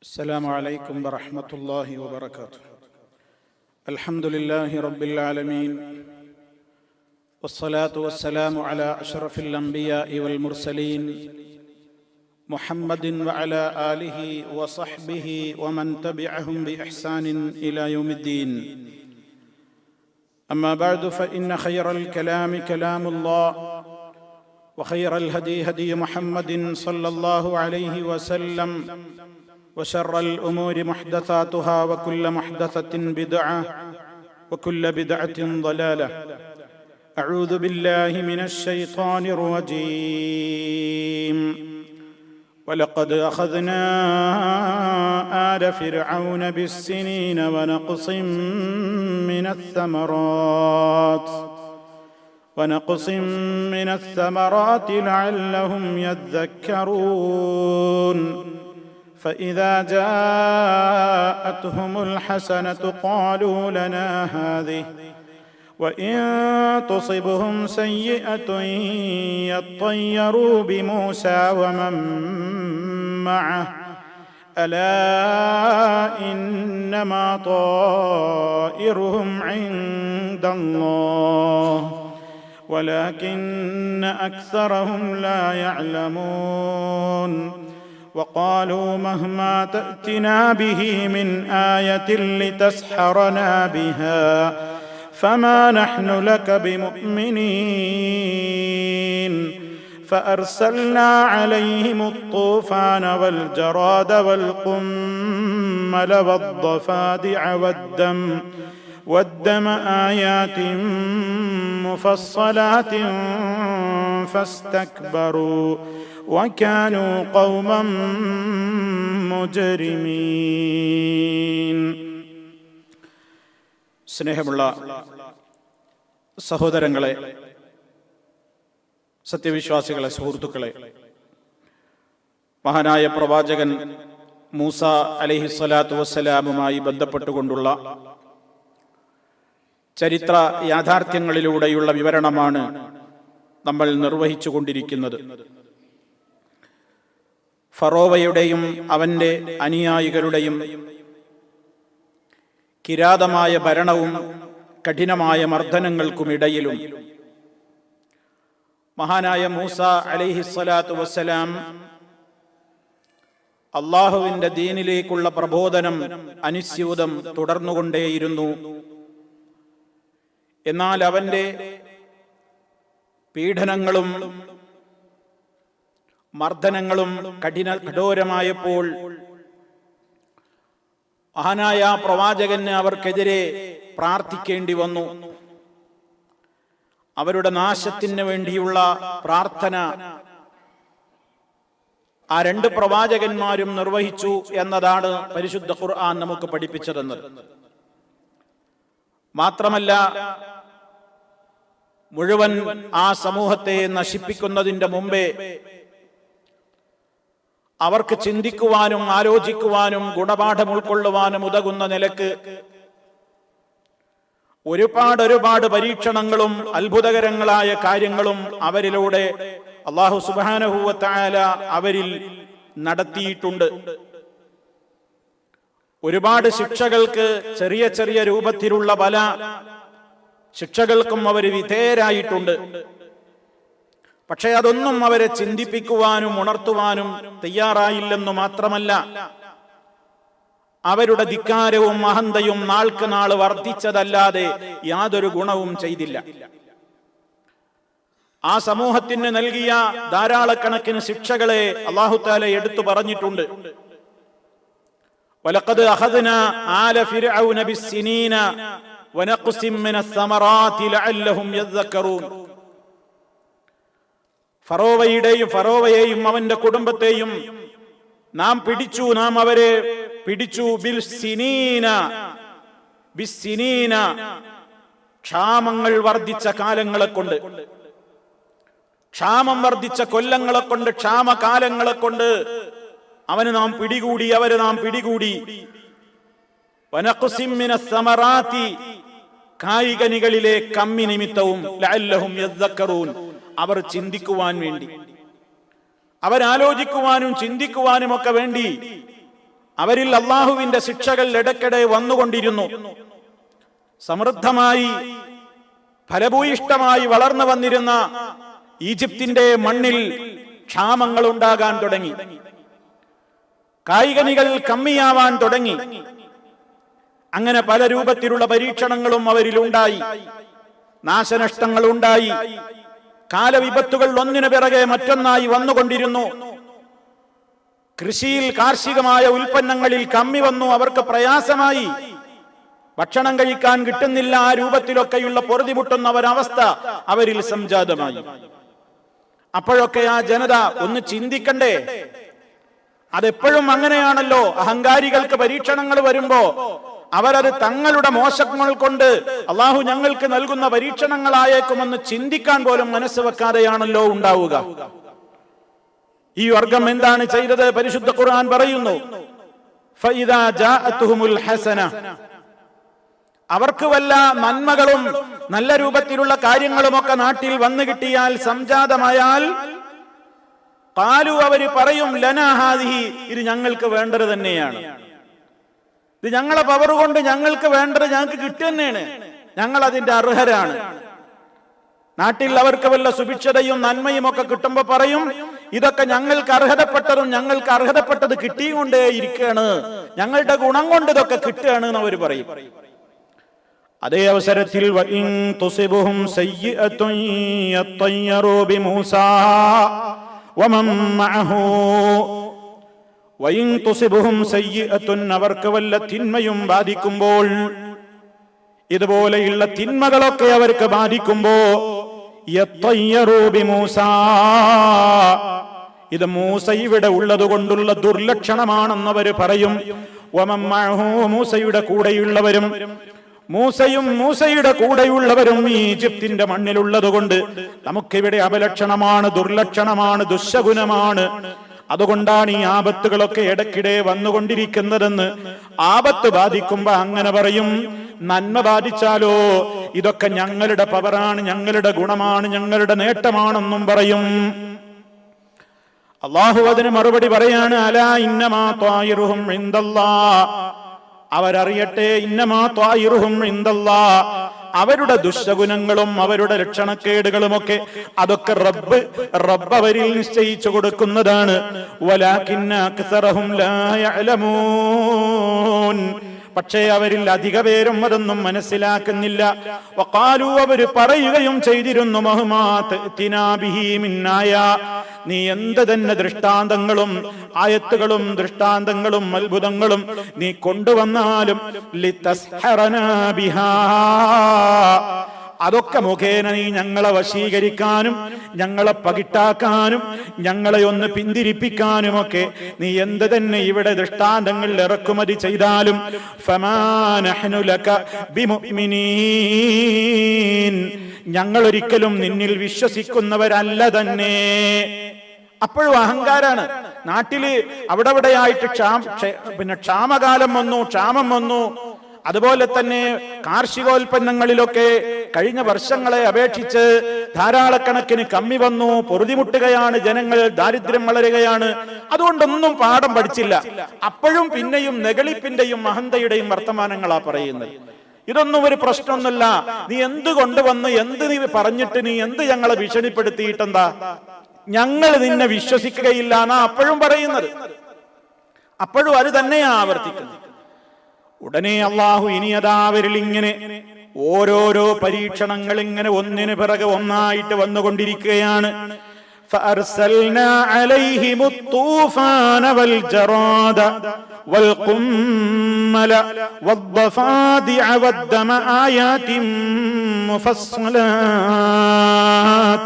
السلام عليكم ورحمة الله وبركاته. الحمد لله رب العالمين، والصلاة والسلام على أشرف الأنبياء والمرسلين محمد وعلى آله وصحبه ومن تبعهم بإحسان إلى يوم الدين. أما بعد، فإن خير الكلام كلام الله، وخير الهدي هدي محمد صلى الله عليه وسلم، وشر الأمور محدثاتها، وكل محدثة بدعة، وكل بدعة ضلالة. أعوذ بالله من الشيطان الرجيم. ولقد أخذنا آل فرعون بالسنين ونقص من الثمرات لعلهم يذكرون. فإذا جاءتهم الحسنة قالوا لنا هذه، وإن تصبهم سيئة يطيروا بموسى ومن معه، ألا إنما طائرهم عند الله ولكن أكثرهم لا يعلمون. وقالوا مهما تأتنا به من آية لتسحرنا بها فما نحن لك بمؤمنين. فأرسلنا عليهم الطوفان والجراد والقمل والضفادع والدم آيات مفصلات فاستكبروا وكانوا قوما مجرمين. സ്നേഹമുള്ള സഹോദരങ്ങളെ, സത്യവിശ്വാസികളെ, സുഹൃത്തുക്കളെ, മഹാനായ പ്രവാചകൻ മൂസ അലൈഹിസ്സലാത്തു വസ്സലാമുമായി ബന്ധപ്പെട്ടുകൊണ്ടുള്ള ചരിത്ര യാഥാർത്ഥ്യങ്ങളിലൂടെയുള്ള വിവരണമാണ് നമ്മൾ നിർവഹിച്ചു കൊണ്ടിരിക്കുന്നത്. ഫറോവയുടെയും അവന്റെ അനുയായികളുടെയും കിരാതമായ ഭരണവും കഠിനമായ മർദ്ദനങ്ങൾക്കുമിടയിലും മഹാനായ മൂസ അലൈഹിസ്സലാത്തു വസ്സലാം അള്ളാഹുവിന്റെ ദീനിലേക്കുള്ള പ്രബോധനം അനുസ്യൂതം തുടർന്നുകൊണ്ടേയിരുന്നു. എന്നാൽ അവന്റെ പീഡനങ്ങളും മർദ്ദനങ്ങളും കഠോരമായപ്പോൾ മഹാനായ പ്രവാചകന് അവർക്കെതിരെ പ്രാർത്ഥിക്കേണ്ടി വന്നു. അവരുടെ നാശത്തിന് വേണ്ടിയുള്ള പ്രാർത്ഥന ആ രണ്ട് പ്രവാചകന്മാരും നിർവഹിച്ചു എന്നതാണ് പരിശുദ്ധ ഖുർആൻ നമുക്ക് പഠിപ്പിച്ചതെന്നത്. മാത്രമല്ല, മുഴുവൻ ആ സമൂഹത്തെ നശിപ്പിക്കുന്നതിന്റെ മുമ്പേ അവർക്ക് ചിന്തിക്കുവാനും ആലോചിക്കുവാനും ഗുണപാഠം ഉൾക്കൊള്ളുവാനും ഉതകുന്ന നിലക്ക് ഒരുപാട് പരീക്ഷണങ്ങളും അത്ഭുതകരങ്ങളായ കാര്യങ്ങളും അവരിലൂടെ അല്ലാഹു സുബ്ഹാനഹു വ തആല അവരിൽ നടത്തിയിട്ടുണ്ട്. ഒരുപാട് ശിക്ഷകൾക്ക്, ചെറിയ ചെറിയ രൂപത്തിലുള്ള പല ശിക്ഷകൾക്കും അവർ വിധേയരായിട്ടുണ്ട്. പക്ഷെ അതൊന്നും അവരെ ചിന്തിപ്പിക്കുവാനും ഉണർത്തുവാനും തയ്യാറായില്ലെന്നു മാത്രമല്ല, അവരുടെ ധിക്കാരവും അഹന്തയും നാൾക്ക് നാൾ വർദ്ധിച്ചതല്ലാതെ യാതൊരു ഗുണവും ചെയ്തില്ല. ആ സമൂഹത്തിന് നൽകിയ ധാരാളക്കണക്കിന് ശിക്ഷകളെ അല്ലാഹു തആല എടുത്തു പറഞ്ഞിട്ടുണ്ട്. വലഖദ് അഖദ്നാ ആല ഫിർഔന ബിസ്സിനീന വനഖ്സിം മിനസ് സമറാത്തി ലഅല്ലഹും യദ്ദക്കറൂൻ. ഫറോവയെയും അവന്റെ കുടുംബത്തെയും നാം അവരെ പിടിച്ചു ബിസ്സിനീന, ക്ഷാമങ്ങൾ വർദ്ധിച്ച കാലങ്ങളെ കൊണ്ട്, ക്ഷാമം വർദ്ധിച്ച കൊല്ലങ്ങളെ കൊണ്ട്, ക്ഷാമകാലങ്ങളെ കൊണ്ട് അവരെ നാം പിടികൂടി. വനഖ്സിം മിനസ് സമറാത്തി, കായികനികളിലെ കമ്മി നിമിത്തവും ലഅല്ലഹും യദ്ദക്കറൂൻ, അവർ ചിന്തിക്കുവാൻ വേണ്ടി, അവരാലോചിക്കുവാനും ചിന്തിക്കുവാനും ഒക്കെ വേണ്ടി അവരിൽ അള്ളാഹുവിന്റെ ശിക്ഷകൾ ഇടയ്ക്കിടെ വന്നുകൊണ്ടിരുന്നു. സമൃദ്ധമായി ഫലഭൂയിഷ്ടമായി വളർന്നു വന്നിരുന്ന ഈജിപ്തിന്റെ മണ്ണിൽ ക്ഷാമങ്ങൾ ഉണ്ടാകാൻ തുടങ്ങി. കായികനികൾ കമ്മിയാവാൻ തുടങ്ങി. അങ്ങനെ പല രൂപത്തിലുള്ള പരീക്ഷണങ്ങളും അവരിലുണ്ടായി. നാശനഷ്ടങ്ങൾ ഉണ്ടായി. കാലവിപത്തുകൾ ഒന്നിനു പിറകെ മറ്റൊന്നായി വന്നുകൊണ്ടിരുന്നു. കൃഷിയിൽ കാർഷികമായ ഉൽപ്പന്നങ്ങളിൽ കമ്മി വന്നു. അവർക്ക് പ്രയാസമായി. ഭക്ഷണം കഴിക്കാൻ കിട്ടുന്നില്ല. ആ രൂപത്തിലൊക്കെയുള്ള പൊറുതിമുട്ടുന്ന ഒരവസ്ഥ അവരിൽ സംജാതമായി. അപ്പോഴൊക്കെ ആ ജനത ഒന്ന് ചിന്തിക്കണ്ടേ? അതെപ്പോഴും അങ്ങനെയാണല്ലോ. അഹങ്കാരികൾക്ക് പരീക്ഷണങ്ങൾ വരുമ്പോ അവരത് തങ്ങളുടെ മോശങ്ങൾ കൊണ്ട് അള്ളാഹു ഞങ്ങൾക്ക് നൽകുന്ന പരീക്ഷണങ്ങളായേക്കുമെന്ന് ചിന്തിക്കാൻ പോലും മനസ്സ് വെക്കാതെയാണല്ലോ ഉണ്ടാവുക. ഈ വർഗം എന്താണ് ചെയ്തത്? പരിശുദ്ധ ഖുർആൻ പറയുന്നു, ഫഇദാ ജാഅതുഹുൽ ഹസന, അവർക്ക് വല്ല നന്മകളും നല്ല രൂപത്തിലുള്ള കാര്യങ്ങളുമൊക്കെ നാട്ടിൽ വന്നു കിട്ടിയാൽ, സംജാതമായാൽ, ഖാലു, അവര് പറയും, ലനാ ഹാദിഹി, ഇത് ഞങ്ങൾക്ക് വേണ്ടത് തന്നെയാണ്, ഇത് ഞങ്ങളെ പവർ കൊണ്ട് ഞങ്ങൾക്ക് വേണ്ടത് ഞങ്ങൾക്ക് കിട്ടുന്നതാണ്, ഞങ്ങൾ അതിന്റെ അർഹരാണ്. നാട്ടിൽ അവർക്ക് വല്ല സുഭിക്ഷതയും നന്മയും ഒക്കെ കിട്ടുമ്പോ പറയും, ഇതൊക്കെ ഞങ്ങൾക്ക് അർഹതപ്പെട്ടതും ഞങ്ങൾക്ക് അർഹതപ്പെട്ടത് കിട്ടിക്കൊണ്ടേ ഇരിക്കുകയാണ്, ഞങ്ങളുടെ ഗുണം കൊണ്ട് ഇതൊക്കെ കിട്ടുകയാണ് എന്ന് അവർ പറയും. അതേ അവസരത്തിൽ വഇൻ തുസിബുഹും സയ്യിഅത്തുൻ യത്തയ്യറൂ ബിമൂസാ വമൻ മഅഹു, വഇൻ തുസിബുഹും സയ്യിഅത്തുൻ, അവർക്ക് വല്ല തിന്മയും ബാധിക്കുമ്പോൾ, ഇതുപോലെയുള്ള തിന്മകളൊക്കെ അവർക്ക് ബാധിക്കുമ്പോ, യത്തയ്യറൂ ബിമൂസാ, ഇത് മൂസ ഇവിടെ ഉള്ളത് കൊണ്ടുള്ള ദുർലക്ഷണമാണെന്നവർ പറയും. വമൻ മഅഹു, മൂസയുടെ കൂടെയുള്ളവരും, മൂസയും മൂസയുടെ കൂടെയുള്ളവരും ഈജിപ്തിന്റെ മണ്ണിലുള്ളത് കൊണ്ട് നമുക്കിവിടെ അപലക്ഷണമാണ്, ദുർലക്ഷണമാണ്, ദുശകുനമാണ്. അതുകൊണ്ടാണ് ഈ ആപത്തുകളൊക്കെ ഇടയ്ക്കിടെ വന്നുകൊണ്ടിരിക്കുന്നതെന്ന്. ആപത്ത് ബാധിക്കുമ്പോ അങ്ങനെ പറയും. നന്മ ബാധിച്ചാലോ ഇതൊക്കെ ഞങ്ങളുടെ പവറാണ്, ഞങ്ങളുടെ ഗുണമാണ്, ഞങ്ങളുടെ നേട്ടമാണെന്നും പറയും. അല്ലാഹു അതിന് മറുപടി പറയാണ്, അലാ ഇന്നമാ ത്വായിറുഹും ഇൻദല്ലാഹ്, അവരറിയട്ടെ, ഇന്നമാ ത്വായിറുഹും ഇൻദല്ലാഹ്, അവരുടെ ദുശഗുണങ്ങളും അവരുടെ ലക്ഷണക്കേടുകളുമൊക്കെ അതൊക്കെ റബ്ബ് അവരിൽ നിശ്ചയിച്ചു കൊടുക്കുന്നതാണ്. വലാകിന്ന അക്സറഹും ലാ യഅലമൂൻ, പക്ഷേ അവരിൽ അധിക പേരും അതൊന്നും മനസ്സിലാക്കുന്നില്ല. വഖാലു, അവര് പറയുകയും ചെയ്തിരുന്നു, മഹ്മാ തഅ്തിനാ ബിഹി മിൻ ആയ, നീ എന്ത് തന്നെ ദൃഷ്ടാന്തങ്ങളും ആയത്തുകളും ദൃഷ്ടാന്തങ്ങളും അത്ഭുതങ്ങളും നീ കൊണ്ടുവന്നാലും, ലിതസ്ഹറനാ ബിഹാ, അതൊക്കെ മുഖേന നീ ഞങ്ങളെ വശീകരിക്കാനും ഞങ്ങളെ പകിട്ടാക്കാനും ഞങ്ങളെ ഒന്ന് പിന്തിരിപ്പിക്കാനുമൊക്കെ നീ എന്ത് തന്നെ ഇവിടെ ദൃഷ്ടാന്തങ്ങൾ ഇറക്കുമതി ചെയ്താലും, ഫമാ നഹ്നു ലക ബിമുഅ്മിനീൻ, ഞങ്ങൾ ഒരിക്കലും നിന്നിൽ വിശ്വസിക്കുന്നവരല്ല തന്നെ. അപ്പോഴും അഹങ്കാരാണ്. നാട്ടില് അവിടെയായിട്ട് ക്ഷാമകാലം വന്നു, ക്ഷാമം വന്നു. അതുപോലെ തന്നെ കാർഷികോൽപ്പന്നങ്ങളിലൊക്കെ കഴിഞ്ഞ വർഷങ്ങളെ അപേക്ഷിച്ച് ധാരാളക്കണക്കിന് കമ്മി വന്നു. പൊറുതിമുട്ടുകയാണ് ജനങ്ങൾ, ദാരിദ്ര്യം വളരുകയാണ്. അതുകൊണ്ടൊന്നും പാഠം പഠിച്ചില്ല. അപ്പോഴും പിന്നെയും നെഗളിപ്പിന്റെയും അഹന്തയുടെയും വർത്തമാനങ്ങളാ പറയുന്നത്. ഇതൊന്നും ഒരു പ്രശ്നമൊന്നുമില്ല, നീ എന്ത് കൊണ്ടുവന്ന് എന്ത് നീ പറഞ്ഞിട്ട് നീ എന്ത് ഞങ്ങളെ ഭീഷണിപ്പെടുത്തിയിട്ടെന്താ, ഞങ്ങൾ നിന്നെ വിശ്വസിക്കുകയില്ല എന്നാ അപ്പോഴും പറയുന്നത്. അപ്പോഴും അത് തന്നെയാ ആവർത്തിക്കുന്നത്. ഉടനെ അള്ളാഹു ഇനി അതാവരിൽ ഇങ്ങനെ ഓരോരോ പരീക്ഷണങ്ങൾ ഇങ്ങനെ ഒന്നിനു പിറകെ ഒന്നായിട്ട് വന്നുകൊണ്ടിരിക്കുകയാണ്. فأرسلنا عليهم الطوفان والجراد والقمل والضفادع والدم آيات مفصلات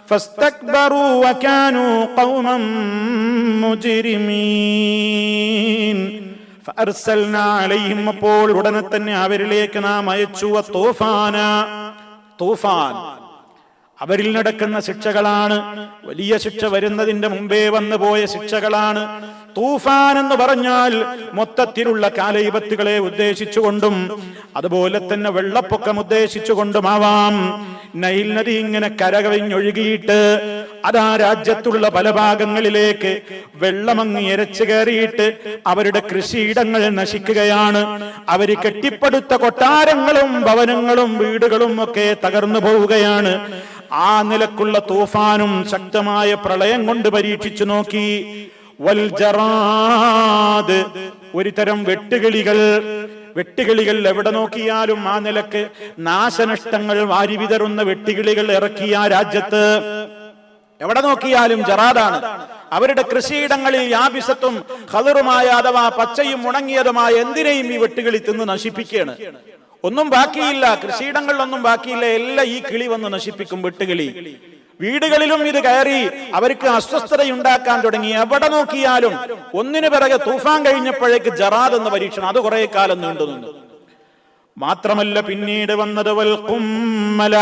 فاستكبروا وكانوا قوما مجرمين. فأرسلنا عليهم, അപ്പോൾ ഉടനെ തന്നെ അവരിലേക്ക് നാം അയച്ചു തൂഫാന, തൂഫാൻ. അവരിൽ നടക്കുന്ന ശിക്ഷകളാണ്, വലിയ ശിക്ഷ വരുന്നതിന്റെ മുമ്പേ വന്നു പോയ ശിക്ഷകളാണ്. തൂഫാൻ എന്ന് പറഞ്ഞാൽ മൊത്തത്തിലുള്ള കാലൈബത്തുകളെ ഉദ്ദേശിച്ചുകൊണ്ടും അതുപോലെ തന്നെ വെള്ളപ്പൊക്കം ഉദ്ദേശിച്ചുകൊണ്ടുമാവാം. നൈൽ നദി ഇങ്ങനെ കരകവിഞ്ഞൊഴുകിയിട്ട് അതാ രാജ്യത്തുള്ള പല ഭാഗങ്ങളിലേക്ക് വെള്ളമങ്ങി ഇരച്ചു കയറിയിട്ട് അവരുടെ കൃഷിയിടങ്ങൾ നശിക്കുകയാണ്. അവര് കെട്ടിപ്പടുത്ത കൊട്ടാരങ്ങളും ഭവനങ്ങളും വീടുകളും ഒക്കെ തകർന്നു പോവുകയാണ്. ആ നിലക്കുള്ള തൂഫാനും ശക്തമായ പ്രളയം കൊണ്ട് പരീക്ഷിച്ചു നോക്കി. വൽ ജറാദ്, ഒരു തരം വെട്ടുകിളികൾ എവിടെ നോക്കിയാലും ആ നിലക്ക് നാശനഷ്ടങ്ങൾ വാരി വിതറുന്ന വെട്ടുകിളികൾ ഇറക്കിയ രാജ്യത്ത് എവിടെ നോക്കിയാലും ജറാദാണ്. അവരുടെ കൃഷിയിടങ്ങളിൽ യാബിസത്തും ഖദറുമായ അഥവാ പച്ചയും ഉണങ്ങിയതുമായ എന്തിനേയും ഈ വെട്ടുകിളി തിന്ന് നശിപ്പിക്കുകയാണ്. ഒന്നും ബാക്കിയില്ല, കൃഷിയിടങ്ങളിലൊന്നും ബാക്കിയില്ല, എല്ലാം ഈ കിളി വന്ന് നശിപ്പിക്കും. വെട്ടുകിളി വീടുകളിലും ഇത് കയറി അവർക്ക് അസ്വസ്ഥതയുണ്ടാക്കാൻ തുടങ്ങി. എവിടെ നോക്കിയാലും ഒന്നിനു പിറകെ തൂഫാൻ കഴിഞ്ഞപ്പോഴേക്ക് ജറാദ് എന്ന പരീക്ഷണം അത് കുറെ കാലം നീണ്ടു നിന്നു. മാത്രമല്ല പിന്നീട് വന്നത് വൽ ഖുമ്മല,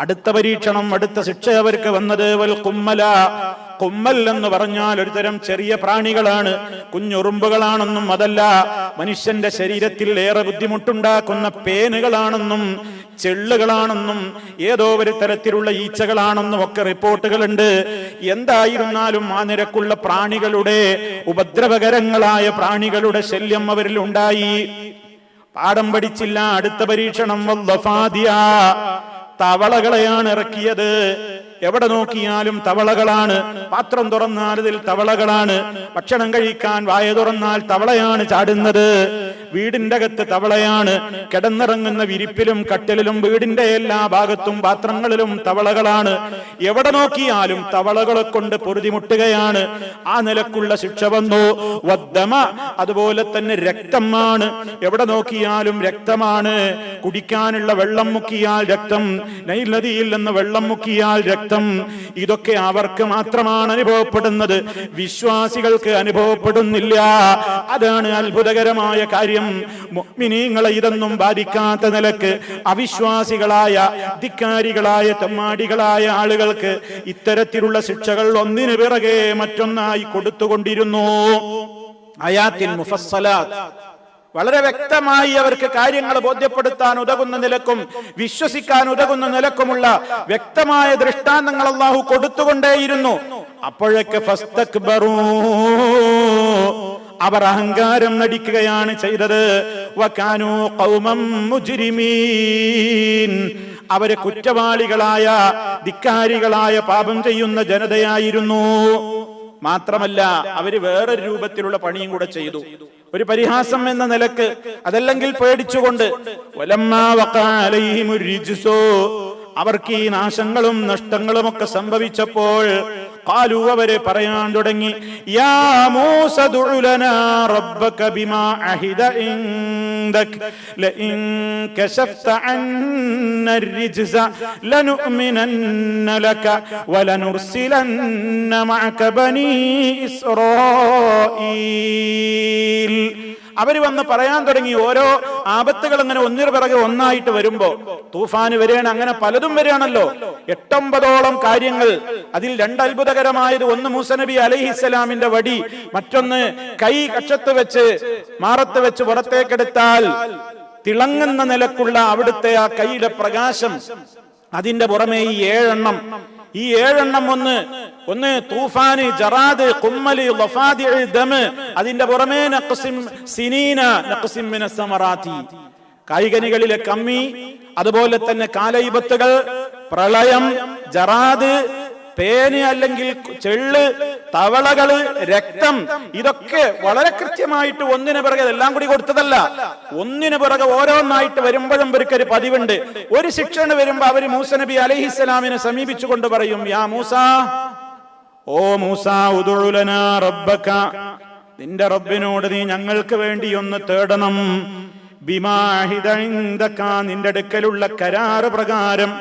അടുത്ത പരീക്ഷണം, അടുത്ത ശിക്ഷ അവർക്ക് വന്നത് വൽ ഖുമ്മല. ഖുമ്മൽ എന്ന് പറഞ്ഞാൽ ഒരു തരം ചെറിയ പ്രാണികളാണ്, കുഞ്ഞുറുമ്പുകളാണെന്നും അതല്ല മനുഷ്യന്റെ ശരീരത്തിൽ ഏറെ ബുദ്ധിമുട്ടുണ്ടാക്കുന്ന പേനുകളാണെന്നും ചെള്ളുകളാണെന്നും ഏതോ ഒരു തരത്തിലുള്ള ഈച്ചകളാണെന്നും ഒക്കെ റിപ്പോർട്ടുകളുണ്ട്. എന്തായിരുന്നാലും ആ നിരക്കുള്ള പ്രാണികളുടെ, ഉപദ്രവകരങ്ങളായ പ്രാണികളുടെ ശല്യം അവരിൽ ഉണ്ടായി. പാഠം പഠിച്ചില്ല. അടുത്ത പരീക്ഷണം വല്ലഫാദിയ, തവളകളെയാണ് ഇറക്കിയത്. എവിടെ നോക്കിയാലും തവളകളാണ്. പാത്രം തുറന്നാൽ അതിൽ തവളകളാണ്. ഭക്ഷണം കഴിക്കാൻ വായ തുറന്നാൽ തവളയാണ് ചാടുന്നത്. വീടിന്റെ അകത്ത് തവളയാണ്. കിടന്നിറങ്ങുന്ന വിരിപ്പിലും കട്ടിലും വീടിന്റെ എല്ലാ ഭാഗത്തും പാത്രങ്ങളിലും തവളകളാണ്. എവിടെ നോക്കിയാലും തവളകളെ കൊണ്ട് പൊറുതിമുട്ടുകയാണ്. ആ നിലക്കുള്ള ശിക്ഷ വന്നു. വദ്ദമ, അതുപോലെ തന്നെ രക്തമാണ്. എവിടെ നോക്കിയാലും രക്തമാണ്. കുടിക്കാനുള്ള വെള്ളം മുക്കിയാൽ രക്തം, നൈൽ നദിയിൽ നിന്ന് വെള്ളം മുക്കിയാൽ രക്തം. ഇതൊക്കെ അവർക്ക് മാത്രമാണ് അനുഭവപ്പെടുന്നത്, വിശ്വാസികൾക്ക് അനുഭവപ്പെടുന്നില്ല. അതാണ് അത്ഭുതകരമായ കാര്യം. മുഅ്മിനീങ്ങളെ ഇതൊന്നും ബാധിക്കാത്ത നിലക്ക് അവിശ്വാസികളായ, ധിക്കാരികളായ, തെമ്മാടികളായ ആളുകൾക്ക് ഇത്തരത്തിലുള്ള ശിക്ഷകൾ ഒന്നിനു പിറകെ മറ്റൊന്നായി കൊടുത്തുകൊണ്ടിരുന്നു. ആയാത്തിൻ മുഫസ്സലാത്ത്, വളരെ വ്യക്തമായി അവർക്ക് കാര്യങ്ങൾ ബോധ്യപ്പെടുത്താൻ ഉതകുന്ന നിലക്കും വിശ്വസിക്കാൻ ഉതകുന്ന നിലക്കുമുള്ള വ്യക്തമായ ദൃഷ്ടാന്തങ്ങൾ അല്ലാഹു കൊടുത്തുകൊണ്ടേയിരുന്നു. അപ്പോഴൊക്കെ ഫസ്തക്ബറൂ, അവർ അഹങ്കാരം നടിക്കുകയാണ് ചെയ്തത്. വകാനൂ ഖൗമം മുജ്രിമീൻ, അവര് കുറ്റവാളികളായ, ധിക്കാരികളായ, പാപം ചെയ്യുന്ന ജനതയായിരുന്നു. മാത്രമല്ല അവര് വേറൊരു രൂപത്തിലുള്ള പണിയും കൂടെ ചെയ്തു. ഒരു പരിഹാസം എന്ന നിലക്ക്, അതല്ലെങ്കിൽ പേടിച്ചുകൊണ്ട്. വലമ്മാ വഖഅ അലൈഹിമുർ റിജ്സു, അവർക്ക് ഈ നാശങ്ങളും നഷ്ടങ്ങളും ഒക്കെ സംഭവിച്ചപ്പോൾ ഖാലു, അവരെ പറയാൻ തുടങ്ങി, യാ മൂസ ദുഉ ലനാ റബ്ബക ബിമാ അഹിദ ഇൻദക ലഇൻ കശഫ്ത അന്ന الرجز ലനുഅ്മിനന്ന ലക വലനുർസിലന്ന മഅക ബനീ ഇസ്രായീൽ. അവര് വന്ന് പറയാൻ തുടങ്ങി. ഓരോ ആപത്തുകൾ അങ്ങനെ ഒന്നിനു പിറകെ ഒന്നായിട്ട് വരുമ്പോ, തൂഫാന് വരികയാണ്, അങ്ങനെ പലതും വരികയാണല്ലോ. 8-9 കാര്യങ്ങൾ. അതിൽ 2 അത്ഭുതകരമായത്, ഒന്ന് മൂസ നബി അലൈഹിസ്സലാമിന്റെ വടി, മറ്റൊന്ന് കൈ കക്ഷത്ത് വെച്ച് മാറത്ത് വെച്ച് പുറത്തേക്കെടുത്താൽ തിളങ്ങുന്ന നിലക്കുള്ള അവിടുത്തെ ആ കൈയുടെ പ്രകാശം. അതിന്റെ പുറമെ ഈ 7 എണ്ണം, ഈ 7 എണ്ണം, ഒന്ന് തൂഫാന്, ജറാദ്, ഖുമ്മല്, ലഫാദി, ദമ്. അതിന്റെ പുറമെ നഖ്സിം സിനീന നഖ്സിം മിനസ് സമറാത്തി, കായികനികളിലെ കമ്മി, അതുപോലെ തന്നെ കാലൈബത്തുകൾ, പ്രളയം, ജറാദ്, പേന് അല്ലെങ്കിൽ ചെള്ള്, തവളകള്, രക്തം. ഇതൊക്കെ വളരെ കൃത്യമായിട്ട് ഒന്നിനു പിറകെ, എല്ലാം കൂടി കൊടുത്തതല്ല, ഒന്നിനു പിറകെ ഓരോന്നായിട്ട് വരുമ്പോഴും ഇവർക്കൊരു പതിവുണ്ട്. ഒരു ശിക്ഷണ് വരുമ്പോ അവര് മൂസ നബി അലൈഹിസ്സലാമിനെ സമീപിച്ചുകൊണ്ട് പറയും, യാ മൂസ, ഓ മൂസ, ഉദ്ഉ ലനാ റബ്ബക, നിന്റെ റബ്ബിനോട് നീ ഞങ്ങൾക്ക് വേണ്ടി ഒന്ന് തേടണം. ബിമാ അഹിദ ഇൻദക, നിന്റെ അടുക്കലുള്ള കരാറ് പ്രകാരം.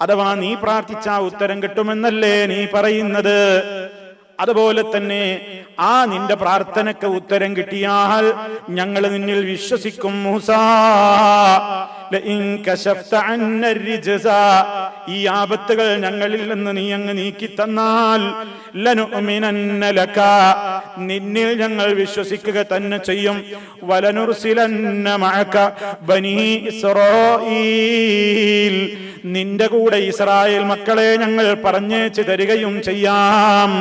അഥവാ നീ പ്രാർത്ഥിച്ച ഉത്തരം കിട്ടുമെന്നല്ലേ നീ പറയുന്നത്? അതുപോലെ തന്നെ ആ നിന്റെ പ്രാർത്ഥനയ്ക്ക് ഉത്തരം കിട്ടിയാൽ ഞങ്ങൾ നിന്നിൽ വിശ്വസിക്കും. മൂസാ ലഇൻ കശഫ്ത അന്ന الرجز, ഈ ആപത്തുകൾ ഞങ്ങളിൽ നിന്ന് നീ അങ്ങ് നീക്കി തന്നാൽ ലനുഅ്മിനന്ന ലക, നിന്നിൽ ഞങ്ങൾ വിശ്വസിക്കുക തന്നെ ചെയ്യും. വലനുർസിലന്ന മഅക ബനീ ഇസ്രായീൽ, നിന്റെ കൂടെ ഇസ്രായേൽ മക്കളെ ഞങ്ങൾ പറഞ്ഞേച്ചു തരികയും ചെയ്യാം.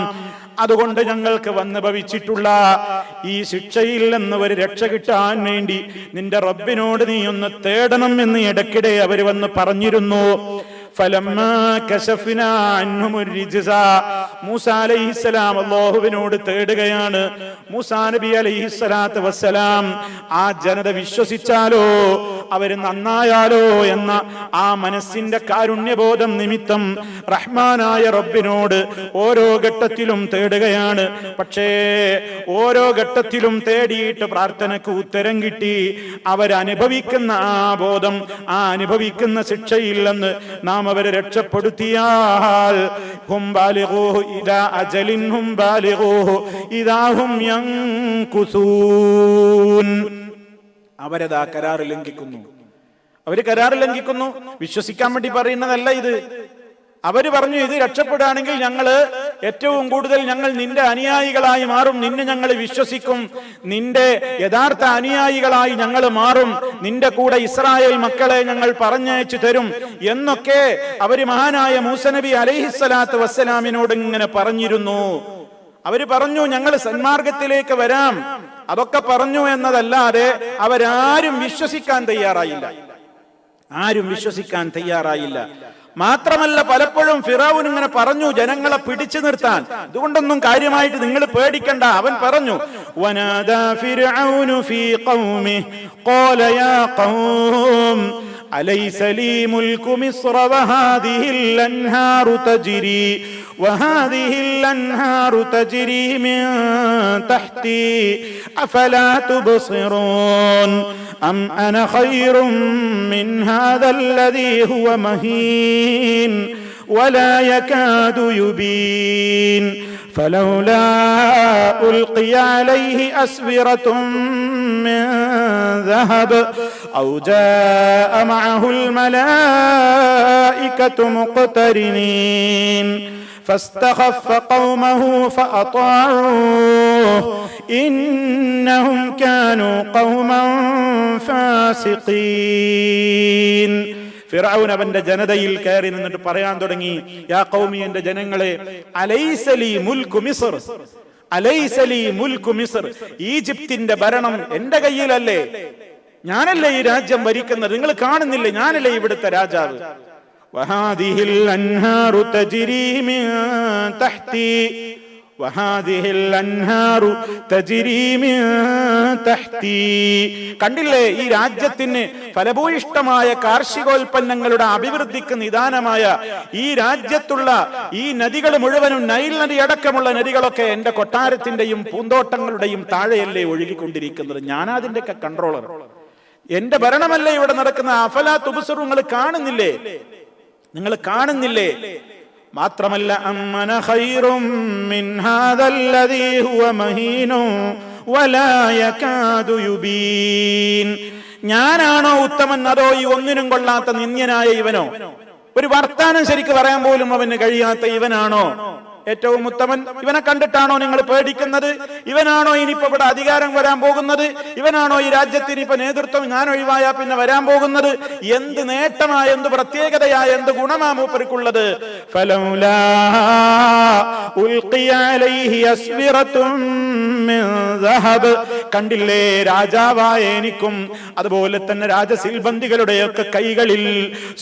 അതുകൊണ്ട് ഞങ്ങൾക്ക് വന്ന് ഭവിച്ചിട്ടുള്ള ഈ ശിക്ഷയിൽ നിന്ന് ഒരു രക്ഷ കിട്ടാൻ വേണ്ടി നിന്റെ റബ്ബിനോട് നീ ഒന്ന് തേടണം എന്ന് ഇടയ്ക്കിടെ അവർ വന്ന് പറഞ്ഞിരുന്നു. മൂസാ അലൈഹിസ്സലാം അല്ലാഹുവിനോട് തേടുകയാണ്. മൂസാ നബി അലൈഹിസ്സലാത്തു വസ്സലാം ആ ജനത വിശ്വസിച്ചാലോ അവര് നന്നായാലോ എന്ന ആ മനസ്സിന്റെ കാരുണ്യബോധം നിമിത്തം റഹ്മാനായ റബ്ബിനോട് ഓരോ ഘട്ടത്തിലും തേടുകയാണ്. പക്ഷേ ഓരോ ഘട്ടത്തിലും തേടിയിട്ട് പ്രാർത്ഥനയ്ക്ക് ഉത്തരം കിട്ടി. അവരനുഭവിക്കുന്ന ആ ബോധം, ആ അനുഭവിക്കുന്ന ശിക്ഷയിൽ നിന്ന് നാം അവരെ രക്ഷപ്പെടുത്തിയാൽ ഹും ബാലിഗൂഹു ഇദാ അജലിൻ ഹും ബാലിഗൂഹു ഇദാ ഹും യൻകുസൂൻ, അവരതാ കരാർ ലംഘിക്കുന്നു. അവര് കരാർ ലംഘിക്കുന്നു. വിശ്വസിക്കാൻ വേണ്ടി പറയുന്നതല്ല ഇത്. അവര് പറഞ്ഞു ഇത് രക്ഷപ്പെടുകയാണെങ്കിൽ ഞങ്ങള് ഏറ്റവും കൂടുതൽ ഞങ്ങൾ നിന്റെ അനുയായികളായി മാറും, നിന്നെ ഞങ്ങൾ വിശ്വസിക്കും, നിന്റെ യഥാർത്ഥ അനുയായികളായി ഞങ്ങൾ മാറും, നിന്റെ കൂടെ ഇസ്രായേൽ മക്കളെ ഞങ്ങൾ പറഞ്ഞയച്ചു തരും എന്നൊക്കെ അവര് മഹാനായ മൂസാ നബി അലൈഹിസ്സലാത്തു വസ്സലാമിനോട് ഇങ്ങനെ പറഞ്ഞിരുന്നു. അവര് പറഞ്ഞു ഞങ്ങൾ സന്മാർഗത്തിലേക്ക് വരാം. അതൊക്കെ പറഞ്ഞു എന്നതല്ലാതെ അവരാരും വിശ്വസിക്കാൻ തയ്യാറായില്ല. ആരും വിശ്വസിക്കാൻ തയ്യാറായില്ല. മാത്രമല്ല പലപ്പോഴും ഫിറഔൻ ഇങ്ങനെ പറഞ്ഞു ജനങ്ങളെ പിടിച്ചു നിർത്താൻ. അതുകൊണ്ടൊന്നും കാര്യമായിട്ട് നിങ്ങൾ പേടിക്കണ്ട. അവൻ പറഞ്ഞു വനാദാ ഫിർഔനു ഫീ ഖൗമിഹി ഖാല യാ ഖൗം അലൈസ ലീ മുൽകു മിസ്ര വഹാദിഹിൽ അൻഹാറു തജ്രി وهذه الأنهار تجري من تحتي أفلا تبصرون أم أنا خير من هذا الذي هو مهين ولا يكاد يبين فلولا ألقي عليه أسورة من ذهب أو جاء معه الملائكة مقترنين فاستخف قومه فأطاعوه إنهم كانوا قوما فاسقين. ഫിർഔൻ അവന്റെ ജനതയിൽ കയറി നിന്നിട്ട് പറയാൻ തുടങ്ങി, യാ ഖൗമി, എന്റെ ജനങ്ങളെ, അലൈസ ലീ മുൽക്കു മിസ്ർ, അലൈസ ലീ മുൽക്കു മിസ്ർ, ഈജിപ്തിന്റെ ഭരണം എന്റെ കയ്യിലല്ലേ? ഞാനല്ലേ ഈ രാജ്യം ഭരിക്കുന്നത്? നിങ്ങൾ കാണുന്നില്ലേ ഞാനല്ലേ ഇവിടുത്തെ രാജാവ്? വഹാദിഹിൽ അൻഹാറു തജ്രി മിൻ തഹ്തി, വഹാദിഹിൽ അൻഹാറു തജ്രി മിൻ തഹ്തി. കണ്ടില്ലേ, ഈ രാജ്യത്തിന് ഫലഭൂയിഷ്ടമായ കാർഷികോൽപ്പന്നങ്ങളുടെ അഭിവൃദ്ധിക്ക് നിദാനമായ ഈ രാജ്യത്തുള്ള ഈ നദികൾ മുഴുവനും, നൈൽ നദി അടക്കമുള്ള നദികളൊക്കെ എന്റെ കൊട്ടാരത്തിന്റെയും പൂന്തോട്ടങ്ങളുടെയും താഴെയല്ലേ ഒഴുകിക്കൊണ്ടിരിക്കുന്നത്? ഞാനതിന്റെയൊക്കെ കൺട്രോളർ. എന്റെ ഭരണമല്ലേ ഇവിടെ നടക്കുന്ന? അഫലാ തുബ്സിറൂൻ, നിങ്ങൾ കാണുന്നില്ലേ? നിങ്ങൾ കാണുന്നില്ലേ? മാത്രമല്ല അമ്മന ഖൈറും മിൻ ഹാദല്ലദീ ഹുവ മഹീനു വലാ യകാദു യുബീൻ. ഞാനാണോ ഉത്തമൻ, അതോ ഈ ഒന്നിനും കൊള്ളാത്ത നിന്ദ്യനായ ഇവനോ? ഒരു വർത്താനം ശരിക്ക് പറയാൻ പോലും അവന് കഴിയാത്ത ഇവനാണോ ഏറ്റവും ഉത്തമൻ? ഇവനെ കണ്ടിട്ടാണോ നിങ്ങൾ പേടിക്കുന്നത്? ഇവനാണോ ഇനിയിപ്പോ ഇവിടെ അധികാരം വരാൻ പോകുന്നത്? ഇവനാണോ ഈ രാജ്യത്തിന് ഇപ്പൊ നേതൃത്വം ഞാൻ ഒഴിവായാ പിന്നെ വരാൻ പോകുന്നത്? എന്ത് നേട്ടമായ, എന്ത് പ്രത്യേകതയായ, എന്ത് ഗുണമാ മൂപ്പർക്കുള്ളത്? ഫലൗലാ ഉൽഖിയ അലൈഹി അസ്വിറത്തും മിൻ ദഹബ്. കണ്ടില്ലേ, രാജാവായ എനിക്കും അതുപോലെ തന്നെ രാജസിൽബന്ധികളുടെയൊക്കെ കൈകളിൽ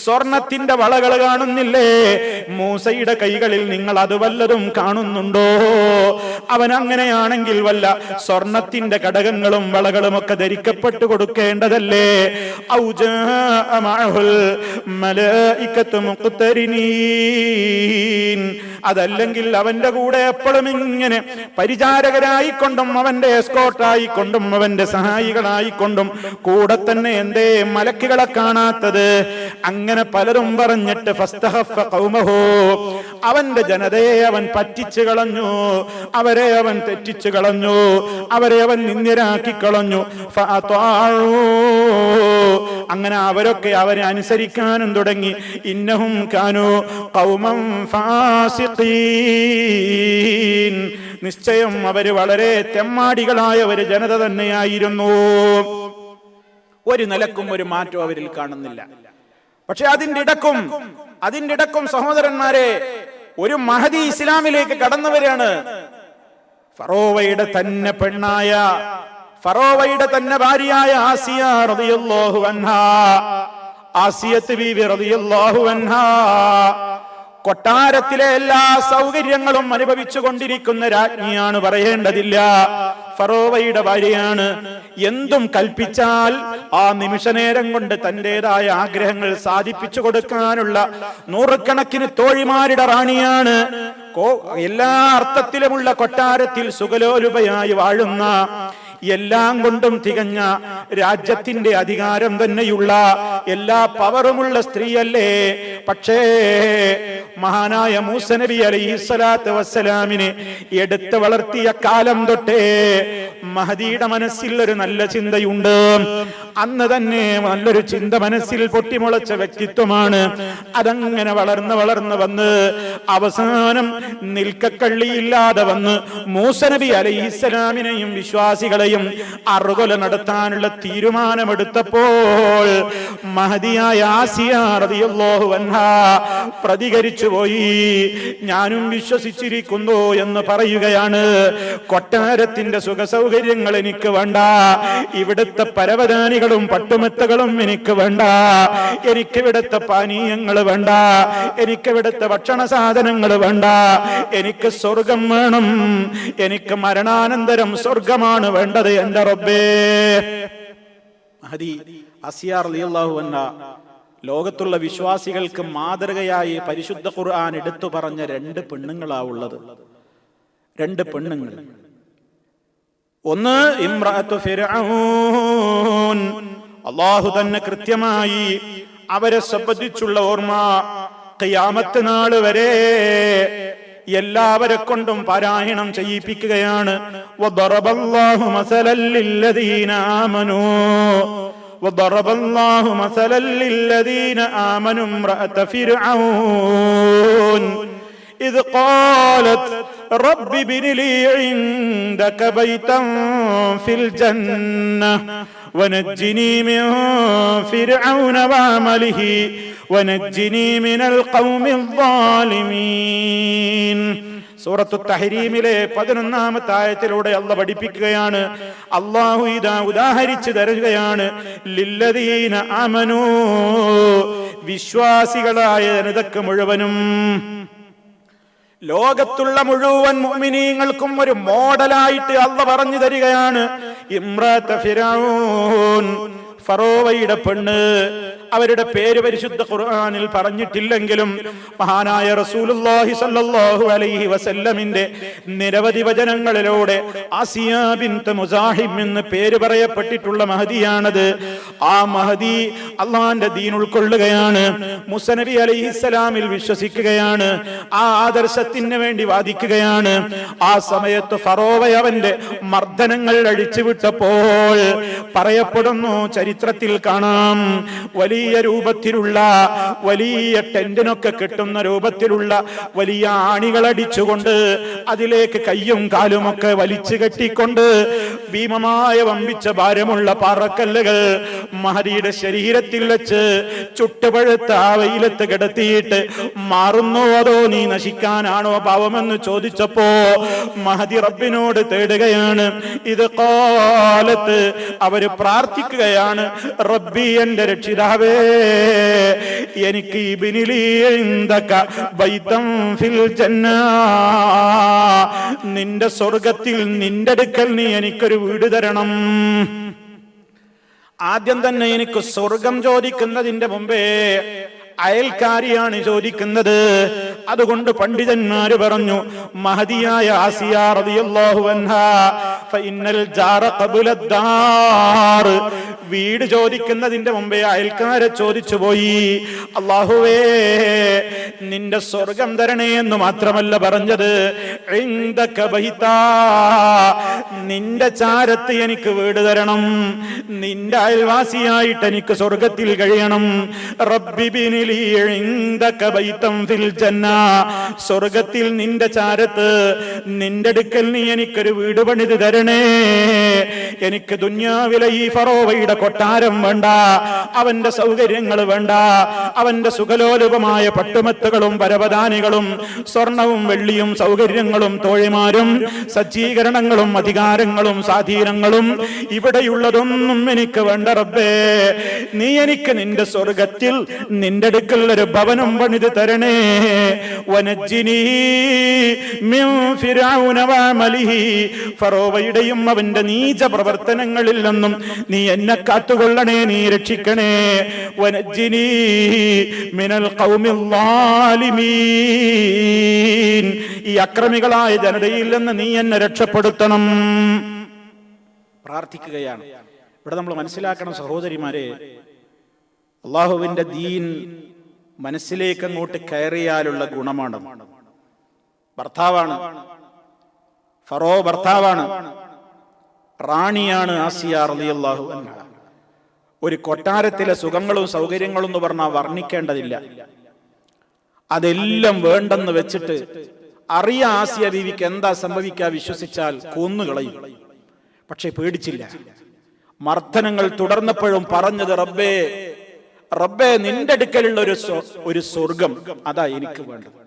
സ്വർണത്തിന്റെ വളകൾ കാണുന്നില്ലേ? മൂസയുടെ കൈകളിൽ നിങ്ങൾ അത് വല്ലതും കാണുന്നുണ്ടോ? അവൻ അങ്ങനെയാണെങ്കിൽ വല്ല സ്വർണത്തിന്റെ ഘടകങ്ങളും വളകളും ഒക്കെ ധരിക്കപ്പെട്ടു കൊടുക്കേണ്ടതല്ലേ? ഔജാഅ മഅഹുൽ മലായികത്തു മുഖ്തരിനീൻ. അതല്ലെങ്കിൽ അവന്റെ കൂടെ എപ്പോഴും ഇങ്ങനെ പരിചാരകരായിക്കൊണ്ടും അവന്റെ എസ്കോർട്ടായിക്കൊണ്ടും അവന്റെ സഹായികളായിക്കൊണ്ടും കൂടെ തന്നെ എന്തേ മലക്കുകളെ കാണാത്തത്? അങ്ങനെ പലരും പറഞ്ഞിട്ട് ഫസ്തഖഫ ഖൗമഹു, അവന്റെ ജനതയെ അവൻ പറ്റിച്ചു കളഞ്ഞു, അവരെ അവൻ തെറ്റിച്ചു കളഞ്ഞു, അവരെ അവൻ നിന്ദ്യരാക്കി കളഞ്ഞു. അങ്ങനെ അവരൊക്കെ അവരെ അനുസരിക്കാനും തുടങ്ങി. ഇന്നഹും കാനൂ ഖൗമൻ ഫാസിഖീൻ, നിശ്ചയം അവര് വളരെ തെമ്മാടികളായ ഒരു ജനത തന്നെയായിരുന്നു. ഒരു നിലക്കും ഒരു മാറ്റം അവരിൽ കാണുന്നില്ല. പക്ഷെ അതിന്റെ ഇടക്കും സഹോദരന്മാരെ, ഒരു മഹദി ഇസ്ലാമിലേക്ക് കടന്നു വരികയാണ്. ഫറോവയുടെ തന്നെ പെണ്ണായ, ഫറോവയുടെ തന്നെ ഭാര്യയായ ആസിയ റളിയല്ലാഹു അൻഹാ, ആസിയത്ത് ബീവി റളിയല്ലാഹു അൻഹാ കൊട്ടാരത്തിലെ എല്ലാ സൗകര്യങ്ങളും അനുഭവിച്ചു കൊണ്ടിരിക്കുന്ന രാജ്ഞിയാണ്, പറയേണ്ടതില്ല. ഫറോവയുടെ ഭാര്യയാണ്. എന്തും കൽപ്പിച്ചാൽ ആ നിമിഷനേരം കൊണ്ട് തന്റേതായ ആഗ്രഹങ്ങൾ സാധിപ്പിച്ചു കൊടുക്കാനുള്ള നൂറുകണക്കിന് തോഴിമാരുടെ റാണിയാണ്. എല്ലാ അർത്ഥത്തിലുമുള്ള കൊട്ടാരത്തിൽ സുഖലോലുപയായി വാഴുന്ന, എല്ലാം കൊണ്ടും തികഞ്ഞ, രാജ്യത്തിന്റെ അധികാരം തന്നെയുള്ള, എല്ലാ പവറുമുള്ള സ്ത്രീയല്ലേ. പക്ഷേ മഹാനായ മൂസ നബി അലൈഹിസ്സലാത്തു വസ്സലാമിനെ എടുത്ത് വളർത്തിയ കാലം തൊട്ടേ മഹദിയുടെ മനസ്സിൽ ഒരു നല്ല ചിന്തയുണ്ട്. അന്ന് തന്നെ നല്ലൊരു ചിന്ത മനസ്സിൽ പൊട്ടിമുളച്ച വ്യക്തിത്വമാണ്. അതങ്ങനെ വളർന്ന് വന്ന് അവസാനം നിൽക്കക്കള്ളിയില്ലാതെ വന്ന് മൂസ നബി അലൈഹിസ്സലാമിനെയും വിശ്വാസികളെയും അറുകൊല നടത്താനുള്ള തീരുമാനമെടുത്തപ്പോൾ മഹദിയായ ആസിയ റളിയല്ലാഹു അൻഹാ പ്രതികരിച്ചു പോയി. ഞാനും വിശ്വസിച്ചിരിക്കുന്നു എന്ന് പറയുകയാണ്. കൊട്ടാരത്തിന്റെ സുഖസൗകര്യങ്ങൾ എനിക്ക് വേണ്ട, ഇവിടുത്തെ പരവതാനികളും പട്ടുമെത്തകളും എനിക്ക് വേണ്ട, എനിക്കിവിടുത്തെ പാനീയങ്ങൾ വേണ്ട, എനിക്കിവിടുത്തെ ഭക്ഷണ സാധനങ്ങൾ വേണ്ട, എനിക്ക് സ്വർഗം വേണം, എനിക്ക് മരണാനന്തരം സ്വർഗമാണ് വേണ്ടത് എന്റെ റബ്ബേ. മഹദി ആസിയ റളിയല്ലാഹു അൻഹാ ലോകത്തുള്ള വിശ്വാസികൾക്ക് മാതൃകയായി പരിശുദ്ധ ഖുർആൻ എടുത്തു പറഞ്ഞ രണ്ട് പെണ്ണുങ്ങളാവുള്ളത്. രണ്ട് പെണ്ണുങ്ങൾ. ഒന്ന് ഇംറഅത്തു ഫിർഔൻ, അല്ലാഹു തന്നെ കൃത്യമായി അവരെ സംബന്ധിച്ചുള്ള ഓർമ്മ ഖിയാമത്ത് നാൾ വരെ എല്ലാവരെ കൊണ്ടും പാരായണം ചെയ്യിപ്പിക്കുകയാണ്. വദറബല്ലാഹു മസലൽ ലില്ലദീന ആമനൂ وضرب الله مثلا للذين آمنوا امرأة فرعون إذ قالت رب ابن لي عندك بيتا في الجنة ونجني من فرعون وعمله ونجني من القوم الظالمين. സൂറത്തു തഹരീമിലെ 11-ാമത്തെ ആയത്തിലൂടെ അല്ലാഹു പഠിപ്പിക്കുകയാണ്. അല്ലാഹു ഇതാ ഉദാഹരിച്ചു തരുകയാണ്. ലില്ലദീന ആമനൂ, വിശ്വാസികളായ ജനതക്ക് മുഴുവനും, ലോകത്തുള്ള മുഴുവൻ മുഅ്മിനീങ്ങൾക്കും ഒരു മോഡലായിട്ട് അല്ലാഹു പറഞ്ഞു തരികയാണ്. ഇംറഅത്ത് ഫിർഔൻ, ഫറോവയുടെ പെണ്ണ്. അവരുടെ പേര് പരിശുദ്ധ ഖുർആനിൽ പറഞ്ഞിട്ടില്ലെങ്കിലും മഹാനായ റസൂലുള്ളാഹി സ്വല്ലല്ലാഹു അലൈഹി വസല്ലമിന്റെ നിരവധി വചനങ്ങളിലൂടെ ആസിയ ബിൻത് മുസാഹിം എന്ന് പേര് പറയപ്പെട്ടിട്ടുള്ള മഹദിയാണത്. ആ മഹദി അള്ളാന്റെ ദീൻ ഉൾക്കൊള്ളുകയാണ്, മൂസ നബി അലൈഹിസ്സലാമിൽ വിശ്വസിക്കുകയാണ്, ആ ആദർശത്തിന് വേണ്ടി വാദിക്കുകയാണ്. ആ സമയത്ത് ഫറോവ അവന്റെ മർദ്ദനങ്ങൾ അഴിച്ചുവിട്ടപ്പോൾ പറയപ്പെടുന്നു, ചരിത്രത്തിൽ കാണാം, വലിയ രൂപത്തിലുള്ള, വലിയ ടെന്റിനൊക്കെ കിട്ടുന്ന രൂപത്തിലുള്ള വലിയ ആണികളടിച്ചുകൊണ്ട് അതിലേക്ക് കയ്യും കാലുമൊക്കെ വലിച്ചു കെട്ടിക്കൊണ്ട് ഭീമമായ വമ്പിച്ച ഭാരമുള്ള പാറക്കല്ലുകൾ മഹദിയുടെ ശരീരത്തിൽ വെച്ച് ചുട്ടുപഴുത്ത ആ വെയിലത്ത് കിടത്തിയിട്ട്, മാറുന്നോ അതോ നീ നശിക്കാനാണോ പാവമെന്ന് ചോദിച്ചപ്പോ മഹദി റബ്ബിനോട് തേടുകയാണ്. ഇത് കാലത്ത് അവര് പ്രാർത്ഥിക്കുകയാണ്, റബ്ബി എന്റെ രക്ഷിതാവേ, എനിക്ക് നിന്റെ സ്വർഗത്തിൽ നിന്റെ അടുക്കൽ നീ എനിക്കൊരു വീട് തരണം. ആദ്യം തന്നെ എനിക്ക് സ്വർഗം ചോദിക്കുന്നതിന്റെ മുമ്പേ അയൽക്കാരിയാണ് ചോദിക്കുന്നത്. അതുകൊണ്ട് പണ്ഡിതന്മാര് പറഞ്ഞു, മഹദിയായ ആസിയ റളിയല്ലാഹു അൻഹാ ഫഇന്നൽ ജാറ ഖബല ദാർ, വീട് ചോദിക്കുന്നതിന്റെ മുമ്പേ അയൽക്കാരെ ചോദിച്ചു പോയി. അല്ലാഹുവേ, നിന്റെ സ്വർഗം തരണേ എന്ന് മാത്രമല്ല പറഞ്ഞത്, ഇൻദക ബൈതാ, നിന്റെ ചാരത്ത് എനിക്ക് വീട് തരണം, നിന്റെ അയൽവാസിയായിട്ട് എനിക്ക് സ്വർഗത്തിൽ കഴിയണം. റബ്ബി ബിനിലി ഇൻദക ബൈതൻ ഫിൽ ജന്ന, സ്വർഗത്തിൽ നിന്റെ ചാരത്ത് നിന്റെ അടുക്കൽ നീ എനിക്കൊരു വീട് പണിത് തരണേ. എനിക്ക് ദുനിയാവിലെ ഈ ഫറോവയുടെ കൊട്ടാരം വേണ്ട, അവന്റെ സൗകര്യങ്ങൾ വേണ്ട, അവന്റെ സുഖലോലുപമായ പട്ടുമെത്തുകളും പരവതാനികളും സ്വർണവും വെള്ളിയും സൗകര്യങ്ങളും തോഴിമാരും സജ്ജീകരണങ്ങളും അധികാരങ്ങളും സ്വാധീനങ്ങളും ഇവിടെയുള്ളതൊന്നും എനിക്ക് വേണ്ട റബ്ബേ. നീ എനിക്ക് നിന്റെ സ്വർഗത്തിൽ നിന്റെ അടുക്കൽ ഒരു ഭവനം പണിത് തരണേ. വനജ്ജിനീ മിൻ ഫിർഔന വഅമലിഹി, ഫറോവയുടെയും അവന്റെ നീച പ്രവർത്തനങ്ങളിൽ നിന്നും നീ എന്നെ കാത്തുകൊള്ളണേ, നീ രക്ഷിക്കണേ. വനജ്ജിനീ മിനൽ ഖൗമിൽ ളാലിമീൻ, ഈ അക്രമികളായ ജനതയിൽ നിന്ന് നീ എന്നെ രക്ഷപ്പെടുത്തണം. പ്രാർത്ഥിക്കുകയാണ്. ഇവിടെ നമ്മൾ മനസ്സിലാക്കണം സഹോദരിമാരെ, അള്ളാഹുവിന്റെ ദീൻ മനസ്സിലേക്ക് അങ്ങോട്ട് കയറിയാലുള്ള ഗുണമാണ്. ഭർത്താവാണ്, ഫറോ ഭർത്താവാണ്, റാണിയാണ് ആസിയ റളിയല്ലാഹു അൻഹ. ഒരു കൊട്ടാരത്തിലെ സുഖങ്ങളും സൗകര്യങ്ങളും എന്ന് പറഞ്ഞാൽ വർണ്ണിക്കേണ്ടതില്ല. അതെല്ലാം വേണ്ടെന്ന് വെച്ചിട്ട് അറിയാം ആസിയ ബീവിക്ക് എന്താ സംഭവിക്കുക, വിശ്വസിച്ചാൽ കൊന്നുകളയും. പക്ഷെ പേടിച്ചില്ല. മർദ്ദനങ്ങൾ തുടർന്നപ്പോഴും പറഞ്ഞത്, റബ്ബേ റബ്ബേ, നിന്റെ അടുക്കലുള്ള ഒരു സ്വർഗം അതാ എനിക്ക് വേണ്ടത്,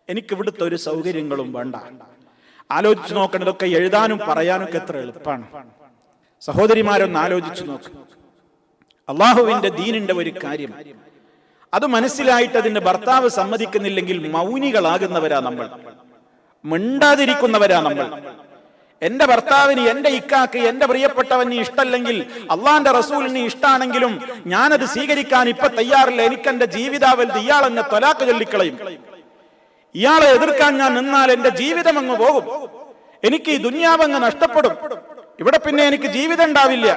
എനിക്ക് ഇവിടുത്തെ ഒരു സൗകര്യങ്ങളും വേണ്ട. ആലോചിച്ചു നോക്കണം, ഇതൊക്കെ എഴുതാനും പറയാനൊക്കെ എത്ര എളുപ്പമാണ്. സഹോദരിമാരൊന്ന് ആലോചിച്ചു നോക്ക്. അള്ളാഹുവിന്റെ ദീനിന്റെ ഒരു കാര്യം അത് മനസ്സിലായിട്ട് അതിന്റെ ഭർത്താവ് സമ്മതിക്കുന്നില്ലെങ്കിൽ മൗനികളാകുന്നവരാ നമ്മൾ, മിണ്ടാതിരിക്കുന്നവരാ നമ്മൾ. എന്റെ ഭർത്താവിന്, എന്റെ ഇക്കാക്ക്, എന്റെ പ്രിയപ്പെട്ടവന് ഇഷ്ടമല്ലെങ്കിൽ, അള്ളാന്റെ റസൂലിന് ഇഷ്ടാണെങ്കിലും ഞാനത് സ്വീകരിക്കാൻ ഇപ്പൊ തയ്യാറില്ല. എനിക്ക് എന്റെ ജീവിതാവൽ ഇയാൾ എന്നെ ത്വലാഖ് ചൊല്ലിക്കളയും. ഇയാളെ എതിർക്കാൻ ഞാൻ നിന്നാൽ എന്റെ ജീവിതം അങ്ങ് പോകും, എനിക്ക് ഈ ദുനിയാവ് അങ്ങ് നഷ്ടപ്പെടും, ഇവിടെ പിന്നെ എനിക്ക് ജീവിതം ഉണ്ടാവില്ല,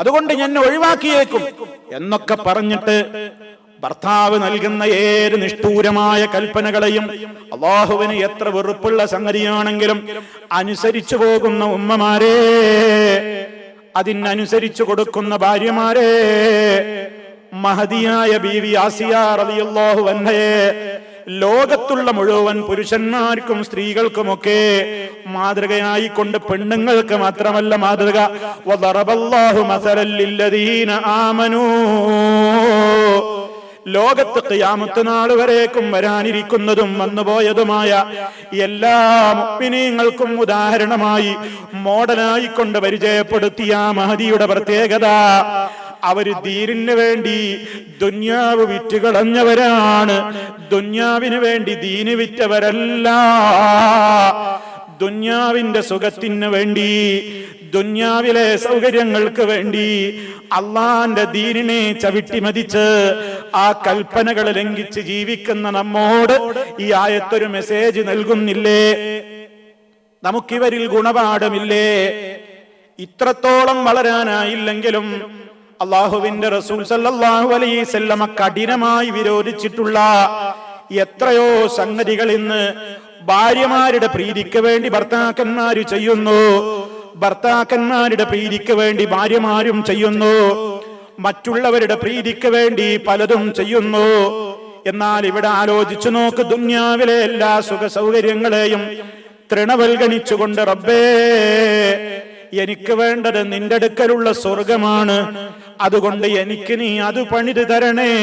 അതുകൊണ്ട് എന്നെ ഒഴിവാക്കിയേക്കും എന്നൊക്കെ പറഞ്ഞിട്ട് ഭർത്താവ് നൽകുന്ന ഏത് നിഷ്ഠൂരമായ കൽപ്പനകളെയും അല്ലാഹുവിന് എത്ര വെറുപ്പുള്ള സംഗതിയാണെങ്കിലും അനുസരിച്ചു പോകുന്ന ഉമ്മമാരെ, അതിനനുസരിച്ചു കൊടുക്കുന്ന ഭാര്യമാരെ, മഹദിയായ ബീവി ആസിയ റളിയല്ലാഹു അൻഹയെ ലോകത്തുള്ള മുഴുവൻ പുരുഷന്മാർക്കും സ്ത്രീകൾക്കുമൊക്കെ മാതൃകയായി കൊണ്ട്, പെണ്ണുങ്ങൾക്ക് മാത്രമല്ല മാതൃക. വദറബല്ലാഹു മസലൻ ലില്ലദീന ആമനൂ, ലോകത്ത് ഖിയാമത്ത് നാൾ വരേക്കും വരാനിരിക്കുന്നതും വന്നുപോയതുമായ എല്ലാ മുഅ്മിനീങ്ങൾക്കും ഉദാഹരണമായി മോഡലായി കൊണ്ട് പരിചയപ്പെടുത്തിയ മഹദിയുടെ പ്രത്യേകത, അവര് ദീനിന് വേണ്ടി ദുന്യാവ് വിറ്റുകളഞ്ഞവരാണ്, ദുന്യാവിന് വേണ്ടി ദീന് വിറ്റവരല്ല. ദുന്യാവിന്റെ സുഖത്തിന് വേണ്ടി, ദുന്യാവിലെ സൗകര്യങ്ങൾക്ക് വേണ്ടി അള്ളാന്റെ ദീനിനെ ചവിട്ടിമതിച്ച് ആ കൽപ്പനകൾ ലംഘിച്ച് ജീവിക്കുന്ന നമ്മോട് ഈ ആയത്തൊരു മെസ്സേജ് നൽകുന്നില്ലേ? നമുക്കിവരിൽ ഗുണപാഠമില്ലേ? ഇത്രത്തോളം വളരാനായില്ലെങ്കിലും അള്ളാഹുവിന്റെ റസൂൽ സല്ലല്ലാഹു അലൈഹി വസല്ലമ കഠിനമായി വിരോധിച്ചിട്ടുള്ള എത്രയോ സംഗതികൾ ഇന്ന് ഭാര്യമാരുടെ പ്രീതിക്ക് വേണ്ടി ഭർത്താക്കന്മാര് ചെയ്യുന്നു, ഭർത്താക്കന്മാരുടെ പ്രീതിക്ക് വേണ്ടി ഭാര്യമാരും ചെയ്യുന്നു, മറ്റുള്ളവരുടെ പ്രീതിക്ക് വേണ്ടി പലതും ചെയ്യുന്നു. എന്നാൽ ഇവിടെ ആലോചിച്ചു നോക്ക്, ദുന്യാവിലെ എല്ലാ സുഖ സൗകര്യങ്ങളെയും തൃണവൽഗണിച്ചുകൊണ്ട്, റബ്ബേ എനിക്ക് വേണ്ടത് നിന്റെ അടുക്കലുള്ള സ്വർഗമാണ്, അതുകൊണ്ട് എനിക്ക് നീ അത് പണിത് തരണേ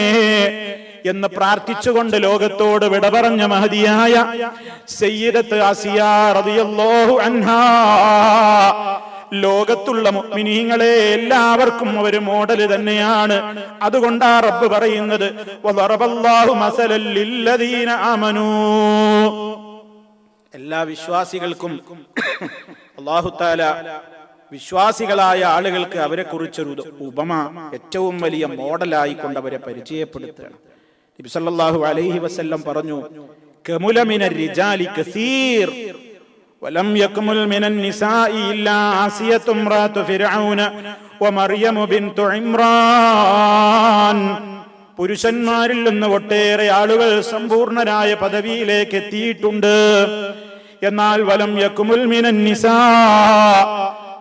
എന്ന് പ്രാർത്ഥിച്ചുകൊണ്ട് ലോകത്തോട് വിട പറഞ്ഞ മഹദിയായ സയ്യിദത്ത് ആസിയ റളിയല്ലാഹു അൻഹാ, ലോകത്തുള്ള മുഅ്മിനീങ്ങളെ എല്ലാവർക്കും ഒരു മോഡല് തന്നെയാണ്. അതുകൊണ്ടാ റബ്ബ് പറയുന്നത്, വദറബല്ലാഹു മസലൻ ലില്ലദീന ആമനൂ, എല്ലാ വിശ്വാസികൾക്കും അല്ലാഹു തആല വിശ്വാസികളായ ആളുകൾക്ക് അവരെ കുറിച്ചൊരു ഉപമ, ഏറ്റവും വലിയ മോഡലായി കൊണ്ട് അവരെ പരിചയപ്പെടുത്തുകയാണ്. നബി സല്ലല്ലാഹു അലൈഹി വസല്ലം പറഞ്ഞു, കമുല മിനർ റിജാലി കസീർ വലം യക്മുൽ മിനൻ നിസാഇ ഇല്ലാ ആസിയതു ഇംറാതു ഫിർഔന വമർയം ബിൻതു ഇമ്രാൻ. പുരുഷന്മാരിൽ നിന്ന് ഒട്ടേറെ ആളുകൾ സമ്പൂർണരായ പദവിയിലേക്ക് എത്തിയിട്ടുണ്ട്. എന്നാൽ വലം യക്മുൽ മിനൻ നിസാ,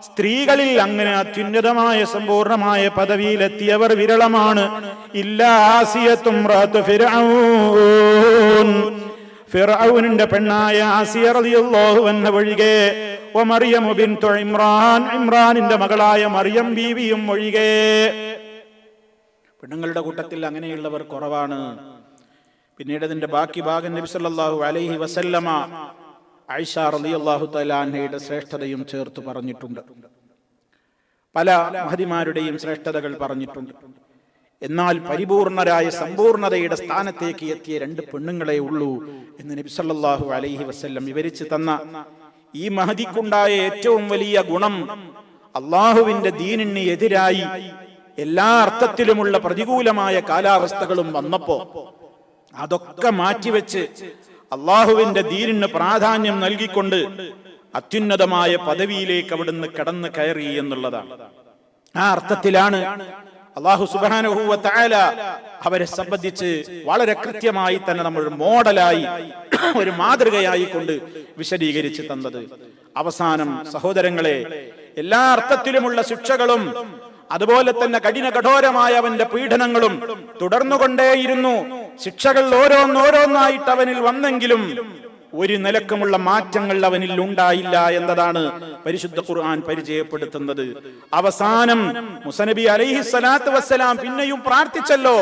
സ്ത്രീകളിൽ അങ്ങനെ അത്യുന്നതമായ സമ്പൂർണമായ പദവിയിലെത്തിയവർ വിരളമാണ്. ഇല്ലാ ആസിയതു ഇംറാതു ഫിർഔൻ, ഫിർഔനിന്റെ പെണ്ണായ ആസിയ റളിയല്ലാഹു അൻഹ ഒഴികെ, വമർയം ബിൻതു ഇമ്രാൻ, ഇമ്രാനിന്റെ മകളായ മറിയം ബീവിയും ഒഴികെ. പെണ്ണുങ്ങളുടെ കൂട്ടത്തിൽ അങ്ങനെയുള്ളവർ കുറവാണ്. പിന്നീട് അതിന്റെ ബാക്കി ഭാഗം നബി സല്ലല്ലാഹു അലൈഹി വസല്ലമ ആയിഷ റളിയല്ലാഹു തആല അൻഹയുടെ ശ്രേഷ്ഠതയും ചേർത്ത് പറഞ്ഞിട്ടുണ്ട്. പല മഹദിമാരുടെയും ശ്രേഷ്ഠതകൾ പറഞ്ഞിട്ടുണ്ട്. എന്നാൽ പരിപൂർണരായ സമ്പൂർണതയുടെ സ്ഥാനത്തേക്ക് എത്തിയ 2 പെണ്ണുങ്ങളെ ഉള്ളൂ എന്ന് നബി സല്ലല്ലാഹു അലൈഹി വസല്ലം വിവരിച്ചു തന്ന ഈ മഹദിക്കുണ്ടായ ഏറ്റവും വലിയ ഗുണം, അള്ളാഹുവിന്റെ ദീനിന് എതിരായി എല്ലാ അർത്ഥത്തിലുമുള്ള പ്രതികൂലമായ കാലാവസ്ഥകളും വന്നപ്പോ അതൊക്കെ മാറ്റിവെച്ച് അള്ളാഹുവിന്റെ ദീനിന് പ്രാധാന്യം നൽകിക്കൊണ്ട് അത്യുന്നതമായ പദവിയിലേക്ക് അവിടുന്ന് കടന്നു കയറി എന്നുള്ളതാണ്. ആ അർത്ഥത്തിലാണ് അല്ലാഹു സുബ്ഹാനഹു വ തആല അവരെ സംബന്ധിച്ച് വളരെ കൃത്യമായി തന്നെ നമ്മൾ മോഡലായി ഒരു മാതൃകയായി കൊണ്ട് വിശദീകരിച്ച് തന്നത്. അവസാനം സഹോദരങ്ങളെ, എല്ലാ അർത്ഥത്തിലുമുള്ള ശിക്ഷകളും അതുപോലെ തന്നെ കഠോരമായ അവന്റെ പീഡനങ്ങളും തുടർന്നുകൊണ്ടേയിരുന്നു. ശിക്ഷകൾ ഓരോന്നോരോന്നായിട്ട് അവനിൽ വന്നെങ്കിലും ഒരു നിലക്കുമുള്ള മാറ്റങ്ങൾ അവനിൽ ഉണ്ടായില്ല എന്നതാണ് പരിശുദ്ധ ഖുർആൻ പരിചയപ്പെടുത്തുന്നത്. അവസാനം മൂസാ നബി അലൈഹി സ്വലാത്തു വസ്സലാം പിന്നെയും പ്രാർത്ഥിച്ചല്ലോ,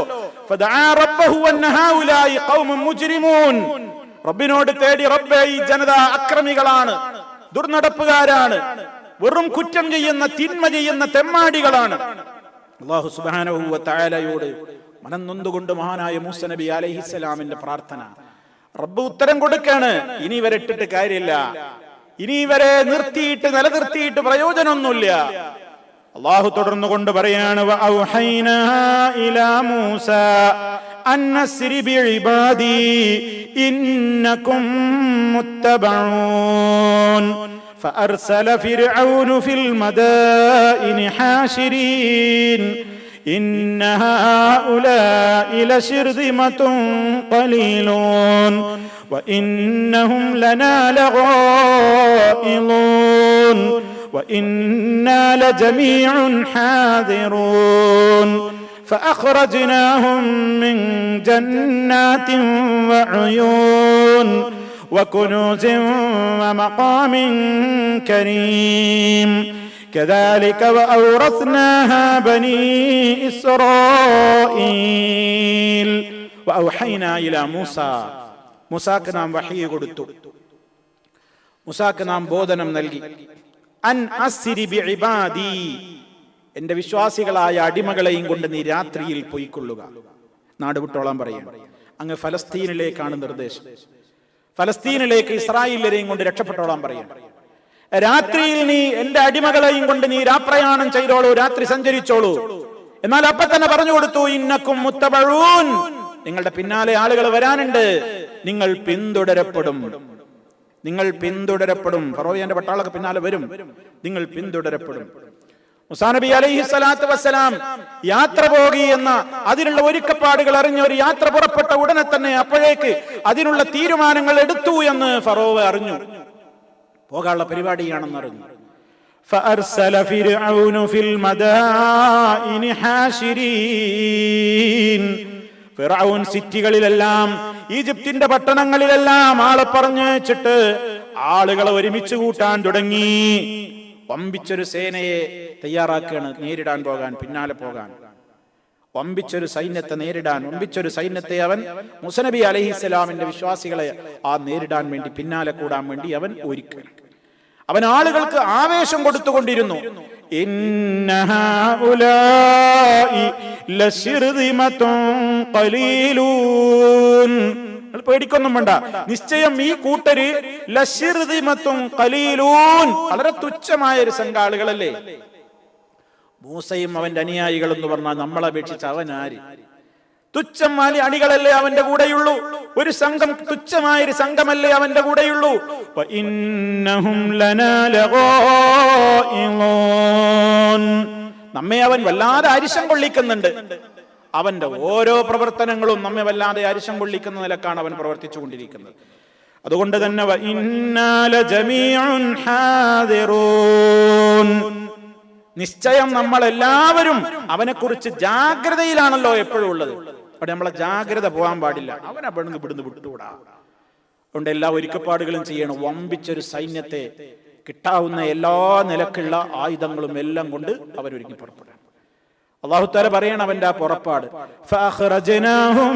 ഫദആ റബ്ബഹു അന്ന ഹൗലായി ഖൗമുൻ മുജ്രിമൂൻ, റബ്ബിനോട് തേടി, റബ്ബേ ഈ ജനത അക്രമികളാണ്, ദുർനടപ്പുകാരാണ്, വെറും കുറ്റം ചെയ്യുന്ന തിന്മ ചെയ്യുന്ന തെമ്മാടികളാണ്. അല്ലാഹു സുബ്ഹാനഹു വ തആലയോട് മനം നൊന്തുകൊണ്ട് മഹാനായ മൂസാ നബി അലൈഹിസ്സലാമിന്റെ പ്രാർത്ഥന റബ്ബ് ഉത്തരം കൊടുക്കാണ്. ഇനി ഇവരെ ഇട്ടിട്ട് കാര്യമില്ല, ഇനി ഇവരെ നിലനിർത്തിയിട്ട് പ്രയോജനമൊന്നുമില്ല. അല്ലാഹു തുടർന്നു കൊണ്ട് പറയാണ്, വഔഹൈനാ ഇലാ മൂസാ അന്നസ്രി ബിഇബാദി ഇന്നകും മുത്തബഊൻ فأرسل فرعون في المدائن حاشرين إن هؤلاء لشرذمة قليلون وإنهم لنا لغائظون وإنا لجميع حاذرون فأخرجناهم من جنات وعيون وكنوز ومقام كريم كذلك وأورثناها بني إسرائيل وأوحينا إلى موسى മൂസാക്ക് നാം വഹീ കൊടുത്തു, മൂസാക്ക് നാം ബോധനം നൽകി. അൻ അസ്രി ബിഇബാദി, എന്റെ വിശ്വാസികളായ അടിമകളെയും കൊണ്ട് നീ രാത്രിയിൽ പോയിക്കൊള്ളുക, നാട് വിട്ടോളാൻ പറയുക. അങ്ങ് ഫലസ്തീനിലേക്കാണ് നിർദ്ദേശം. ഫലസ്തീനിലേക്ക് ഇസ്രായേലിനെയും കൊണ്ട് രക്ഷപ്പെട്ടോളാൻ പറയാം. രാത്രിയിൽ നീ എന്റെ അടിമകളെയും കൊണ്ട് നീ രാപ്രയാണം ചെയ്തോളൂ, രാത്രി സഞ്ചരിച്ചോളൂ. എന്നാൽ അപ്പൊ തന്നെ പറഞ്ഞു കൊടുത്തു, ഇന്നക്കും മുത്തബഊൻ, നിങ്ങളുടെ പിന്നാലെ ആളുകൾ വരാനുണ്ട്, നിങ്ങൾ പിന്തുടരപ്പെടും, നിങ്ങൾ പിന്തുടരപ്പെടും. ഫറോവയുടെ പട്ടാളൊക്കെ പിന്നാലെ വരും, നിങ്ങൾ പിന്തുടരപ്പെടും. മൂസാ നബി അലൈഹി സ്വലാത്തു വസ്സലാം യാത്ര പോകി എന്ന അതിനുള്ള ഒരുക്കപ്പാടുകൾ അറിഞ്ഞ ഒരു യാത്ര പുറപ്പെട്ട ഉടനെ തന്നെ അപ്പോഴേക്ക് അതിനുള്ള തീരുമാനങ്ങൾ എടുത്തു എന്ന് ഫറോവ അറിഞ്ഞു, പോകാനുള്ള പരിപാടിയാണെന്ന് അറിഞ്ഞു. فأرسل فرعون في المدائن حاشرين, ഫിർഔൻ സിറ്റികളിലെല്ലാം ഈജിപ്തിന്റെ പട്ടണങ്ങളിലെല്ലാം ആളെ പറഞ്ഞു വെച്ചിട്ട് ആളുകളെ ഒരുമിച്ച് കൂട്ടാൻ തുടങ്ങി. വമ്പിച്ചൊരു സേനയെ തയ്യാറാക്കുകയാണ് നേരിടാൻ പോകാൻ, പിന്നാലെ പോകാൻ. വമ്പിച്ചൊരു സൈന്യത്തെ നേരിടാൻ, വമ്പിച്ചൊരു സൈന്യത്തെ അവൻ മൂസാ നബി അലൈഹിസ്സലാമിന്റെ വിശ്വാസികളെ നേരിടാൻ വേണ്ടി, പിന്നാലെ കൂടാൻ വേണ്ടി അവൻ ഒരുക്കി. അവൻ ആളുകൾക്ക് ആവേശം കൊടുത്തുകൊണ്ടിരുന്നു. ഇന്ന ഹൗലാഇ ലശിർദിമതുൻ ഖലീലൂൻ, പേടിക്കൊന്നും വേണ്ട, നിശ്ചയം ഈ കൂട്ടര് ലശിർദിമതുൻ ഖലീലൂൻ, വളരെ തുച്ഛമായ ഒരു സംഘ ആളുകളല്ലേ. മൂസയും അവന്റെ അനുയായികൾ എന്ന് പറഞ്ഞാൽ നമ്മളെ അപേക്ഷിച്ച് അവൻ ആര്? തുച്ഛമായ അണികളല്ലേ അവന്റെ കൂടെയുള്ളൂ, ഒരു സംഘം തുച്ഛമായൊരു സംഘമല്ലേ അവന്റെ കൂടെയുള്ളൂ. നമ്മെ അവൻ വല്ലാതെ അരിശം കൊള്ളിക്കുന്നുണ്ട്. അവന്റെ ഓരോ പ്രവർത്തനങ്ങളും നമ്മെ വല്ലാതെ അരിശം കൊള്ളിക്കുന്ന നിലക്കാണ് അവൻ പ്രവർത്തിച്ചു കൊണ്ടിരിക്കുന്നത്. അതുകൊണ്ട് തന്നെ നിശ്ചയം നമ്മളെല്ലാവരും അവനെക്കുറിച്ച് ജാഗ്രതയിലാണല്ലോ എപ്പോഴും ഉള്ളത്. അവിടെ നമ്മളെ ജാഗ്രത പോകാൻ പാടില്ല. അവനെ ഇവിടുന്ന് വിട്ടുകൂടാ. അതുകൊണ്ട് എല്ലാ ഒരുക്കപ്പാടുകളും ചെയ്യണം. വമ്പിച്ചൊരു സൈന്യത്തെ കിട്ടാവുന്ന എല്ലാ നിലക്കുള്ള ആയുധങ്ങളും എല്ലാം കൊണ്ട് അവരൊരുങ്ങി പുറപ്പെടാൻ അല്ലാഹു തആല പറയണം അവന്റെ ആ പുറപ്പാട്. ഫഅഖ്റജ്നാഹും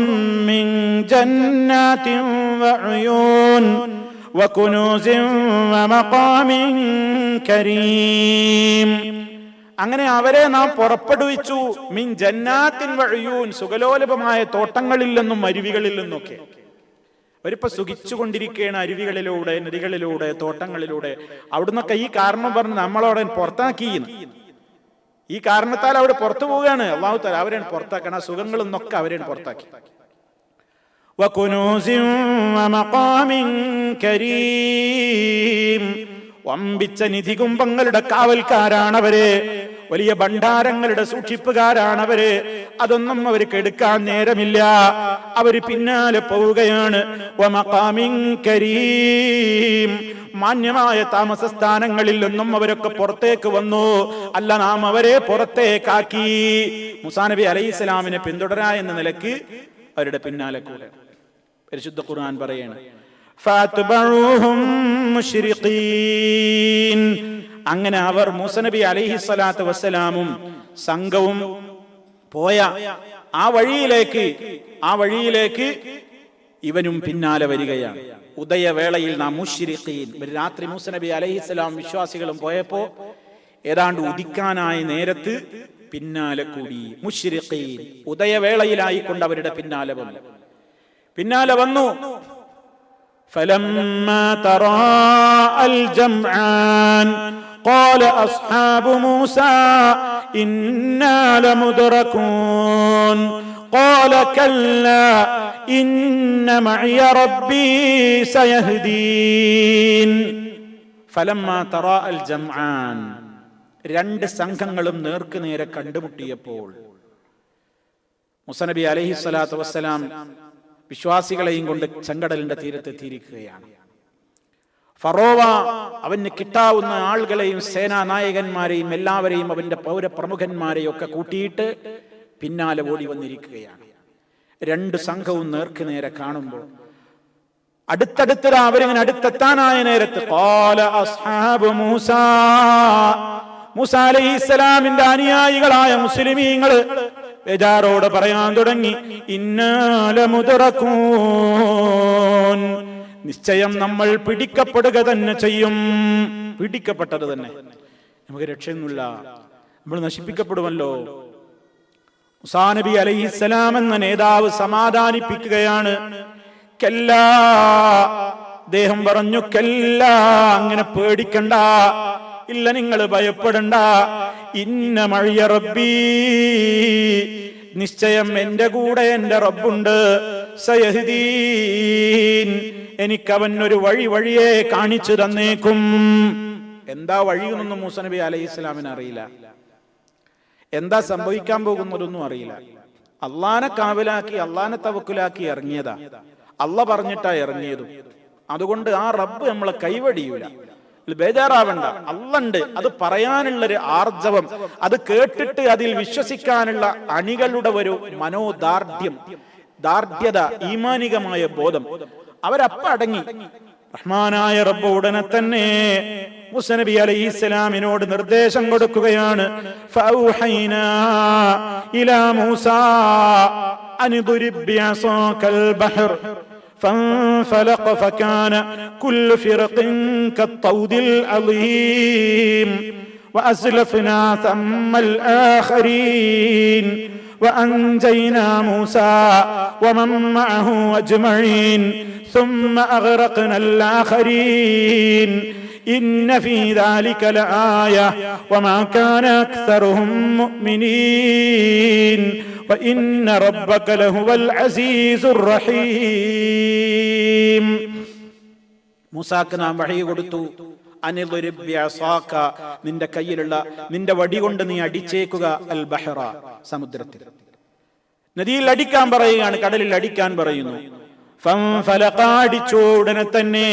മിൻ ജന്നാതിൻ വഉയൂൻ വകുനൂസിൻ വമഖാമിൻ കരീം. അങ്ങനെ അവരെ നാം പുറപ്പെടുവിച്ചു. മിൻ ജന്നാത്തിൻ വഉയൂൻ, സുഖലോലഭമായ തോട്ടങ്ങളിൽ നിന്നും അരുവികളിൽ നിന്നൊക്കെ. അവരിപ്പോ സുഖിച്ചുകൊണ്ടിരിക്കുകയാണ് അരുവികളിലൂടെ, നദികളിലൂടെ, തോട്ടങ്ങളിലൂടെ. അവിടുന്നൊക്കെ ഈ കാരണം പറഞ്ഞ് നമ്മളവിടെ പുറത്താക്കിയെന്ന്. ഈ കാരണത്താൽ അവിടെ പുറത്തു പോവുകയാണ്. അല്ലാഹു തആല അവരെ പുറത്താക്കണം. ആ സുഖങ്ങളിൽ നിന്നൊക്കെ അവരെ പുറത്താക്കി. വകുനൂസിൻ വമഖാമിൻ കരീം, വമ്പിച്ച നിധികുംഭങ്ങളുടെ കാവൽക്കാരാണവര്, വലിയ ഭണ്ഡാരങ്ങളുടെ സൂക്ഷിപ്പുകാരാണവര്. അതൊന്നും അവർക്ക് എടുക്കാൻ നേരമില്ല. അവര് പിന്നാലെ പോവുകയാണ്. വമഖാമിൻ കരീം, മാന്യമായ താമസ സ്ഥാനങ്ങളിൽ നിന്നും അവരൊക്കെ പുറത്തേക്ക് വന്നു. അല്ല, നാം അവരെ പുറത്തേക്കാക്കി. മൂസാ നബി അലൈഹിസ്സലാമിനെ പിന്തുടരാ എന്ന നിലക്ക് അവരുടെ പിന്നാലെ കൂടെ പരിശുദ്ധ ഖുർആൻ പറയാണ്, ഫഅത്ബഊഹും മുശ്രിഖീൻ. അങ്ങനെ അവർ മൂസാ നബി അലൈഹിസ്സലാത്തു വസ്സലാമും സംഘവും പോയ ആ വഴിയിലേക്ക് ഇവനും പിന്നാലെ വരികയാണ്. ഉദയവേളയിൽ നാം മുശ്രിഖീൻ, രാത്രി മൂസാ നബി അലൈഹിസ്സലാം വിശ്വാസികളും പോയപ്പോ ഏതാണ്ട് ഉദിക്കാനായ നേരത്ത് പിന്നാലെ കൂടി. മുശ്രിഖീൻ, ഉദയവേളയിലായിക്കൊണ്ട് അവരുടെ പിന്നാലെ വന്നു. فلما تراءى الجمعان قال أصحاب موسى إنا لمدركون قال كلا إن معي ربي سيهدين فلما تراءى الجمعان, രണ്ട് സംഘങ്ങളും നേർക്കുനേരെ കണ്ടുമുട്ടിയപ്പോൾ മൂസാ നബി അലൈഹിസ്സലാത്തു വസ്സലാം വിശ്വാസികളെയും കൊണ്ട് ചെങ്കടലിന്റെ തീരത്തെത്തിയിരിക്കുകയാണ്. ഫറോവ അവന് കിട്ടാവുന്ന ആളുകളെയും സേനാനായകന്മാരെയും എല്ലാവരെയും അവന്റെ പൗരപ്രമുഖന്മാരെയും ഒക്കെ കൂട്ടിയിട്ട് പിന്നാലെ ഓടി വന്നിരിക്കുകയാണ്. രണ്ട് സംഘവും നേർക്കുനേരെ കാണുമ്പോൾ അവരിങ്ങനെ അടുത്തെത്താനായ നേരത്ത് ഖാല അസ്ഹാബു മൂസാ, മൂസാ അലൈഹിസ്സലാമിന്റെ അനുയായികളായ മുസ്ലിമീങ്ങള് ബേജാറോട് പറയാൻ തുടങ്ങി, ഇന്നാ ലമുദ്റകൂൻ, നിശ്ചയം നമ്മൾ പിടിക്കപ്പെടുക തന്നെ ചെയ്യും. പിടിക്കപ്പെട്ടത് തന്നെ, നമുക്ക് രക്ഷയൊന്നുമില്ല, നമ്മൾ നശിപ്പിക്കപ്പെടുമല്ലോ. മൂസാ നബി അലൈഹിസ്സലാം എന്ന നേതാവ് സമാധാനിപ്പിക്കുകയാണ്. കല്ലാ, അദ്ദേഹം പറഞ്ഞു, കല്ലാ, അങ്ങനെ പേടിക്കണ്ട, ഇല്ല, നിങ്ങൾ ഭയപ്പെടണ്ട. ഇന്ന മഅയ റബ്ബീ, നിശ്ചയം എന്റെ കൂടെ എന്റെ റബ്ബുണ്ട്. സയഹ്ദീൻ, എനിക്കവൻ ഒരു വഴിയെ കാണിച്ചു തന്നേക്കും. എന്താ വഴിയെന്നൊന്നും മൂസാ നബി അലൈഹിസ്സലാമിന് അറിയില്ല. എന്താ സംഭവിക്കാൻ പോകുന്നതൊന്നും അറിയില്ല. അള്ളാനെ കാവലാക്കി അള്ളാനെ തവക്കുലാക്കി ഇറങ്ങിയതാ. അള്ള പറഞ്ഞിട്ടാ ഇറങ്ങിയതും. അതുകൊണ്ട് ആ റബ്ബ് നമ്മളെ കൈവടിയൂല. ബേജാറാവണ്ട, അള്ളണ്ട്. അത് പറയാനുള്ളൊരു ആർജവം, അത് കേട്ടിട്ട് അതിൽ വിശ്വസിക്കാനുള്ള അണികളുടെ ഒരു ദാർഢ്യത, ഈമാനികമായ ബോധം അവരപ്പ അടങ്ങി. റഹ്മാനായ റബ്ബ് ഉടനെ തന്നെ മൂസാ നബി അലൈഹിസ്സലാമിനോട് നിർദ്ദേശം കൊടുക്കുകയാണ്. ഫൗഹൈനാ ഇലാ മൂസാ അൻദുരിബ് ബിഅസാകൽ ബഹർ فانفلق فكان كل فرق كالطود العظيم وأزلفنا ثم الآخرين وأنجينا موسى ومن معه أجمعين ثم أغرقنا الآخرين إن في ذلك لآية وما كان أكثرهم مؤمنين ഫഇന്ന റബ്ബക ലഹുവൽ അസീസുർ റഹീം. മൂസാക്ക് നാം വഹി കൊടുത്തു, അനിദ്രിബ് ബിഅസാക, നിന്റെ കയ്യിലുള്ള നിന്റെ വടി കൊണ്ട് നീ അടിച്ചേക്കുക അൽ ബഹറ, സമുദ്രത്തിൽ. നദിയിൽ അടിക്കാൻ പറയുകയാണ്, കടലിൽ അടിക്കാൻ പറയുന്നു. ഫൻഫലഖ, അടിച്ചു ഉടനെ തന്നെ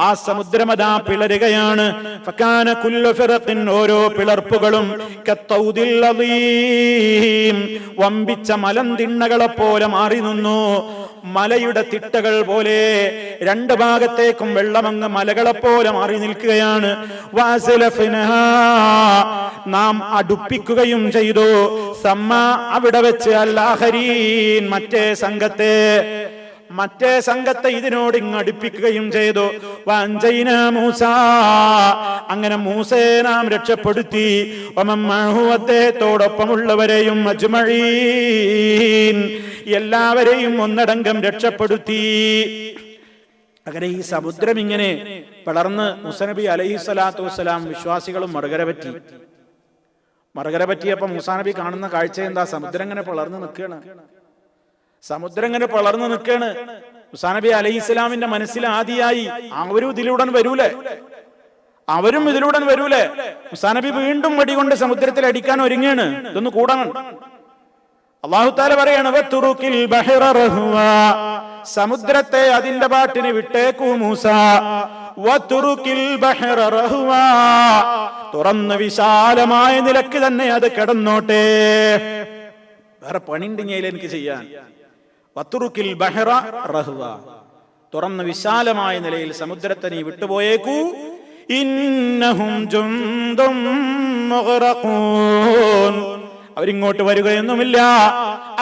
ആ സമുദ്രമതാ പിളരുകയാണ്. ഫകാന കുല്ലു ഫിറഖിൻ, ഓരോ പിളർപ്പുകളും കത്തൗദിൽ അദീം, വമ്പിച്ച മലന്തിണ്ണകളെ പോലെ മാറി നിന്നു. മലയുടെ തിട്ടകൾ പോലെ രണ്ട് ഭാഗത്തേക്കും വെള്ളമങ്ങ് മലകളെപ്പോലെ മാറി നിൽക്കുകയാണ്. വഅസ്ലഫ്നാ, നാം അടുപ്പിക്കുകയും ചെയ്തു. സമ്മ, അവിടെ വെച്ച് അൽ-ആഖരീൻ, മറ്റേ സംഘത്തെ ഇതിനോട് ഇങ്ങ് അടുപ്പിക്കുകയും ചെയ്തു. വഅൻജൈന മൂസ, അങ്ങനെ മൂസയെ നാം രക്ഷപ്പെടുത്തി. വമൻ മഅഹു, അദ്ദേഹത്തോടൊപ്പമുള്ളവരെയും അജ്മഈൻ, എല്ലാവരെയും ഒന്നടങ്കം രക്ഷപ്പെടുത്തി. അങ്ങനെ ഈ സമുദ്രം ഇങ്ങനെ പിളർന്ന് മൂസ നബി അലൈഹിസ്സലാത്തു വസ്സലാം വിശ്വാസികളും മറുകര പറ്റിയപ്പോ മൂസാ നബി കാണുന്ന കാഴ്ച എന്താ? സമുദ്രം ഇങ്ങനെ പിളർന്ന് നിൽക്കുകയാണ്. മൂസാ നബി അലൈഹിസ്സലാമിന്റെ മനസ്സിൽ ആദിയായി അവരും ഇതിലൂടെ വരൂലേ? മൂസാ നബി വീണ്ടും വടികൊണ്ട് സമുദ്രത്തിൽ അടിക്കാൻ ഒരുങ്ങാണ്. ഇതൊന്ന് കൂടണം. അല്ലാഹു തആല പറയാണ്, വതുറുകിൽ ബഹറ റഹ്വാ, സമുദ്രത്തെ അതിന്റെ പാട്ടിന് വിട്ടേക്കൂ മൂസ. വതുറുകിൽ ബഹറ റഹ്വാ, തുറന്ന വിശാലമായ നിലക്ക് തന്നെ അത് കിടന്നോട്ടെ. വേറെ പണിണ്ടെങ്കിൽ എനിക്ക് ചെയ്യാൻ. വതുറുകിൽ ബഹറ റഹ്വാ, തുറന്ന വിശാലമായ നിലയിൽ സമുദ്രത്തെ നീ വിട്ടുപോയേക്കൂ. ഇന്നഹും ജുന്ദും മുഗ്റഖൂൻ, അവരിങ്ങോട്ട് വരികയൊന്നുമില്ല.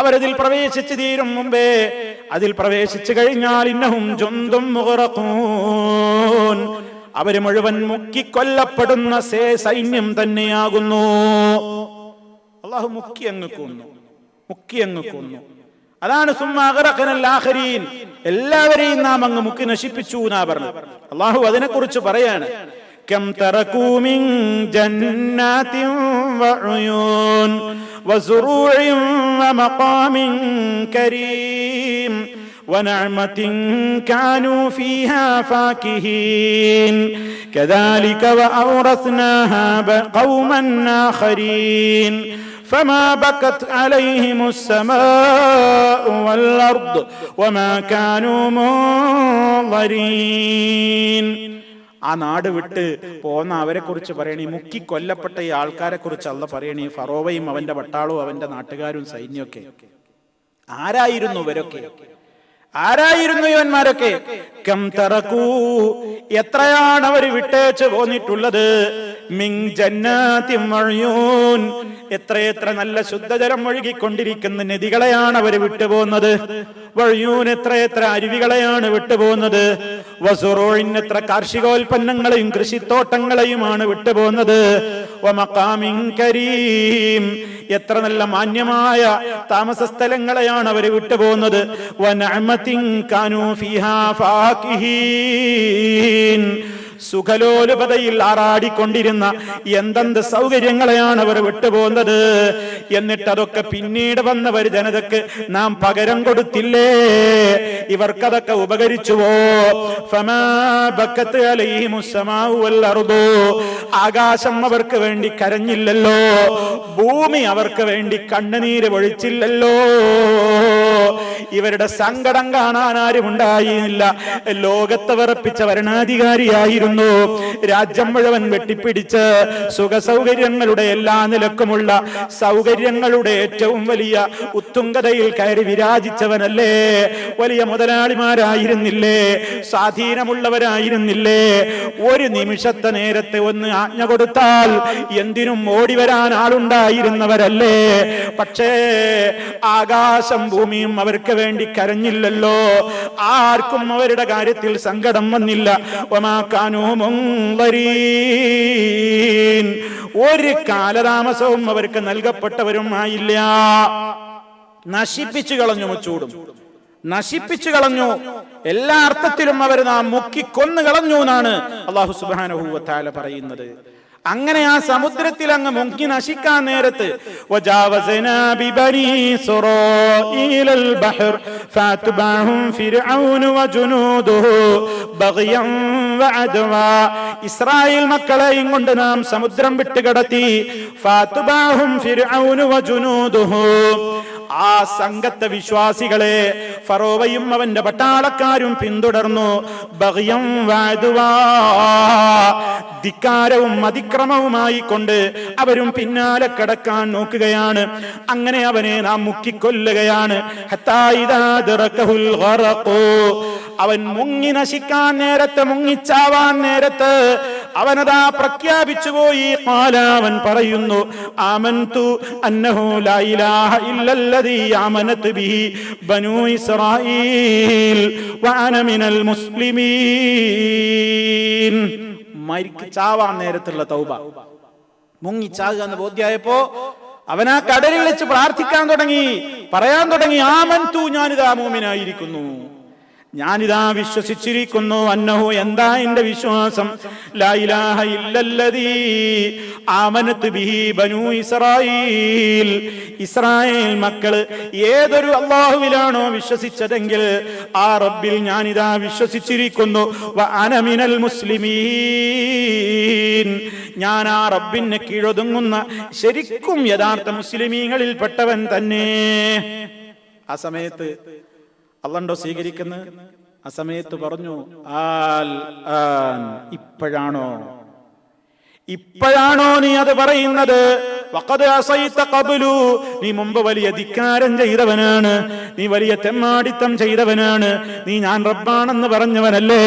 അവരതിൽ പ്രവേശിച്ചു തീരും മുമ്പേ അതിൽ പ്രവേശിച്ചു കഴിഞ്ഞാൽ ഇന്നഹും ജുന്ദും മുഗ്റഖൂൻ, അവര് മുഴുവൻ മുക്കിക്കൊല്ലപ്പെടുന്ന സൈന്യം തന്നെയാകുന്നു. അല്ലാഹു മുക്കി അങ്ങ് കൊന്നു. അതാണ് സുമ്മ അഗ്റഖനൽ ആഖരീൻ, എല്ലാവരെയും നാം അങ്ങ് മുക്കി നശിപ്പിച്ചു എന്നാ പറഞ്ഞത്. അല്ലാഹു അതിനെക്കുറിച്ച് പറയാണ്, കം തറകൂ മിൻ ജന്നാതിൻ വഉയൂൻ വസുറൂഇൻ വമഖാമിൻ കരീം വനഅമതിൻ കാനൂ ഫീഹാ ഫാകിഹീൻ കദാലിക വഔറസ്നാഹാ ഖൗമൻ ആഖരീൻ فما بكت عليهم السماء والأرض وما كانوا منظرين. ആ നാട് വിട്ട് പോന്ന അവരെ കുറിച്ച് പറയണേ, മുക്കി കൊല്ലപ്പെട്ട ഈ ആൾക്കാരെ കുറിച്ച് അല്ലാഹു പറയണേ. ഫറോവയും അവന്റെ പട്ടാളവും അവന്റെ നാട്ടുകാരും സൈന്യമൊക്കെ ആരായിരുന്നു? ഇവന്മാരൊക്കെ? കം തറകൂ, എത്രയാണ് അവർ വിട്ടേച്ച് പോന്നിട്ടുള്ളത്? മിൻ ജന്നാതിൻ വഉയൂൻ, എത്രയെത്ര നല്ല ശുദ്ധജലം ഒഴുകിക്കൊണ്ടിരിക്കുന്ന നദികളെയാണ് അവർ വിട്ടുപോകുന്നത്. വഉയൂൻ, എത്രയെത്ര അരുവികളെയാണ് വിട്ടുപോകുന്നത്. വസുറൂഇൻ, എത്ര കാർഷികോൽപ്പന്നങ്ങളെയും കൃഷിത്തോട്ടങ്ങളെയുമാണ് വിട്ടുപോകുന്നത്. വമഖാമിൻ കരീം, എത്ര നല്ല മാന്യമായ താമസ സ്ഥലങ്ങളെയാണ് അവർ വിട്ടുപോകുന്നത്. വനഅമതിൻ കാനൂ ഫീഹാ ഫാകിഹീൻ, സുഖലോലുപതയിൽ ആറാടിക്കൊണ്ടിരുന്ന എന്തെന്ത് സൗകര്യങ്ങളെയാണ് അവർ വിട്ടുപോകുന്നത്. എന്നിട്ട് അതൊക്കെ പിന്നീട് വന്നവർ ജനതക്ക് നാം പകരം കൊടുത്തില്ലേ? ഇവർക്കതൊക്കെ ഉപകരിച്ചുവോ? ഫമാ ബക്കത്ത് അലൈഹിമുസ് സമാഉ വൽ അർദു, ആകാശം അവർക്ക് വേണ്ടി കരഞ്ഞില്ലല്ലോ, ഭൂമി അവർക്ക് വേണ്ടി കണ്ണുനീര് പൊഴിച്ചില്ലല്ലോ. ഇവരുടെ സങ്കടം കാണാൻ ആരും ഉണ്ടായില്ല. ലോകത്തെ വിറപ്പിച്ച ഭരണാധികാരിയായിരുന്നു. രാജ്യം മുഴുവൻ വെട്ടിപ്പിടിച്ച് സുഖ സൗകര്യങ്ങളുടെ എല്ലാ നിലക്കുമുള്ള സൗകര്യങ്ങളുടെ ഏറ്റവും വലിയ ഉത്തുംഗതയിൽ കയറി വിരാജിച്ചവനല്ലേ? വലിയ മുതലാളിമാരായിരുന്നില്ലേ? സ്വാധീനമുള്ളവരായിരുന്നില്ലേ? ഒരു നിമിഷത്തെ നേരത്തെ ഒന്ന് ആജ്ഞ കൊടുത്താൽ എന്തിനും ഓടി വരാൻ ആളുണ്ടായിരുന്നവരല്ലേ? പക്ഷേ ആകാശം ഭൂമിയും അവർക്ക് വേണ്ടി കരഞ്ഞില്ലല്ലോ. ആർക്കും അവരുടെ കാര്യത്തിൽ സങ്കടം വന്നില്ല. വമാ കാനൂ മുൻദരീൻ, ഒരു കാലതാമസവും അവർക്ക് നൽകപ്പെട്ടവരും ആയില്ല. നശിപ്പിച്ചു കളഞ്ഞു, മുച്ചൂടും നശിപ്പിച്ചു കളഞ്ഞു. എല്ലാ അർത്ഥത്തിലും അവർ നാം മുക്കിക്കൊന്നു കളഞ്ഞു എന്നാണ് അല്ലാഹു സുബ്ഹാനഹു വ തആല പറയുന്നത്. അങ്ങനെ ആ സമുദ്രത്തിൽ അങ്ങ് മുങ്ങി നശിക്കാൻ നേരത്ത് വജാവസനാ ബിബനി ഇസ്രായീലൽ ബഹർ ഫഅത്ബഅഹും ഫിർഔന വജുനൂദുഹു ബഗ്യൻ വഅദ്വാ. ഇസ്രായേൽ മക്കളെയും കൊണ്ട് നാം സമുദ്രം വിട്ടുകടത്തി. ഫഅത്ബഅഹും ഫിർഔന വജുനൂദുഹു, ആ സംഘത്തെ വിശ്വാസികളെ ഫറോവയും അവന്റെ പട്ടാളക്കാരും പിന്തുടർന്നു. ബഗ്യം വഅദ്വാ, ധിക്കാരവും അതിക്രമവുമായി കൊണ്ട് അവരും പിന്നാലെ കടക്കാൻ നോക്കുകയാണ്. അങ്ങനെ അവനെ നാം മുക്കിക്കൊല്ലുകയാണ്. ഹത്താ ഇദാ ദറകഹുൽ ഗറഖു, അവൻ മുങ്ങി നശിക്കാൻ നേരത്ത്, മുങ്ങിച്ചാവാൻ നേരത്ത് അവനതാ പ്രഖ്യാപിച്ചു പോയി. ഖാല, അവൻ പറയുന്നു, ആമൻതു അന്നഹു ലാ ഇലാഹ ഇല്ലല്ലദീ ആമനത് ബിഹി ബനൂ ഇസ്രായീൽ വഅന മിനൽ മുസ്ലിമീൻ. ചാവാൻ നേരത്തുള്ള തൗബ, മുങ്ങിച്ചാകുക എന്ന് ബോധ്യായപ്പോ അവൻ ആ കടലിൽ വെച്ച് പ്രാർത്ഥിക്കാൻ തുടങ്ങി, പറയാൻ തുടങ്ങി, ആമൻതു, ഞാനിതാ മോമിനായിരിക്കുന്നു, ഞാനിതാ വിശ്വസിച്ചിരിക്കുന്നു. അന്നഹു, എന്താ എന്റെ വിശ്വാസം, ലാ ഇലാഹ ഇല്ലല്ലദീ ആമനത് ബിഹി ബനൂ ഇസ്രായീൽ, ഇസ്രായേൽ മക്കള് ഏതൊരു അല്ലാഹുവിലാണോ വിശ്വസിച്ചതെങ്കിൽ ആ റബ്ബിൽ ഞാനിതാ വിശ്വസിച്ചിരിക്കുന്നു. വഅന മിനൽ മുസ്ലിമീൻ, ഞാൻ ആ റബ്ബിന് കീഴൊതുങ്ങുന്ന ശരിക്കും യഥാർത്ഥ മുസ്ലിമീങ്ങളിൽ പെട്ടവൻ തന്നെ. ആ സമയത്ത് അള്ളാഹു സ്വീകരിക്കുന്നത്, ആ സമയത്ത് പറഞ്ഞു, ഇപ്പോഴാണോ നീ അത് പറയുന്നത്? വഖദ് അസൈത ഖബ്ലു, നീ മുമ്പ് വലിയ ധിക്കാരം ചെയ്തവനാണ്, നീ വലിയ തെമ്മാടിത്തം ചെയ്തവനാണ്, നീ ഞാൻ റബ്ബാണെന്ന് പറഞ്ഞവനല്ലേ,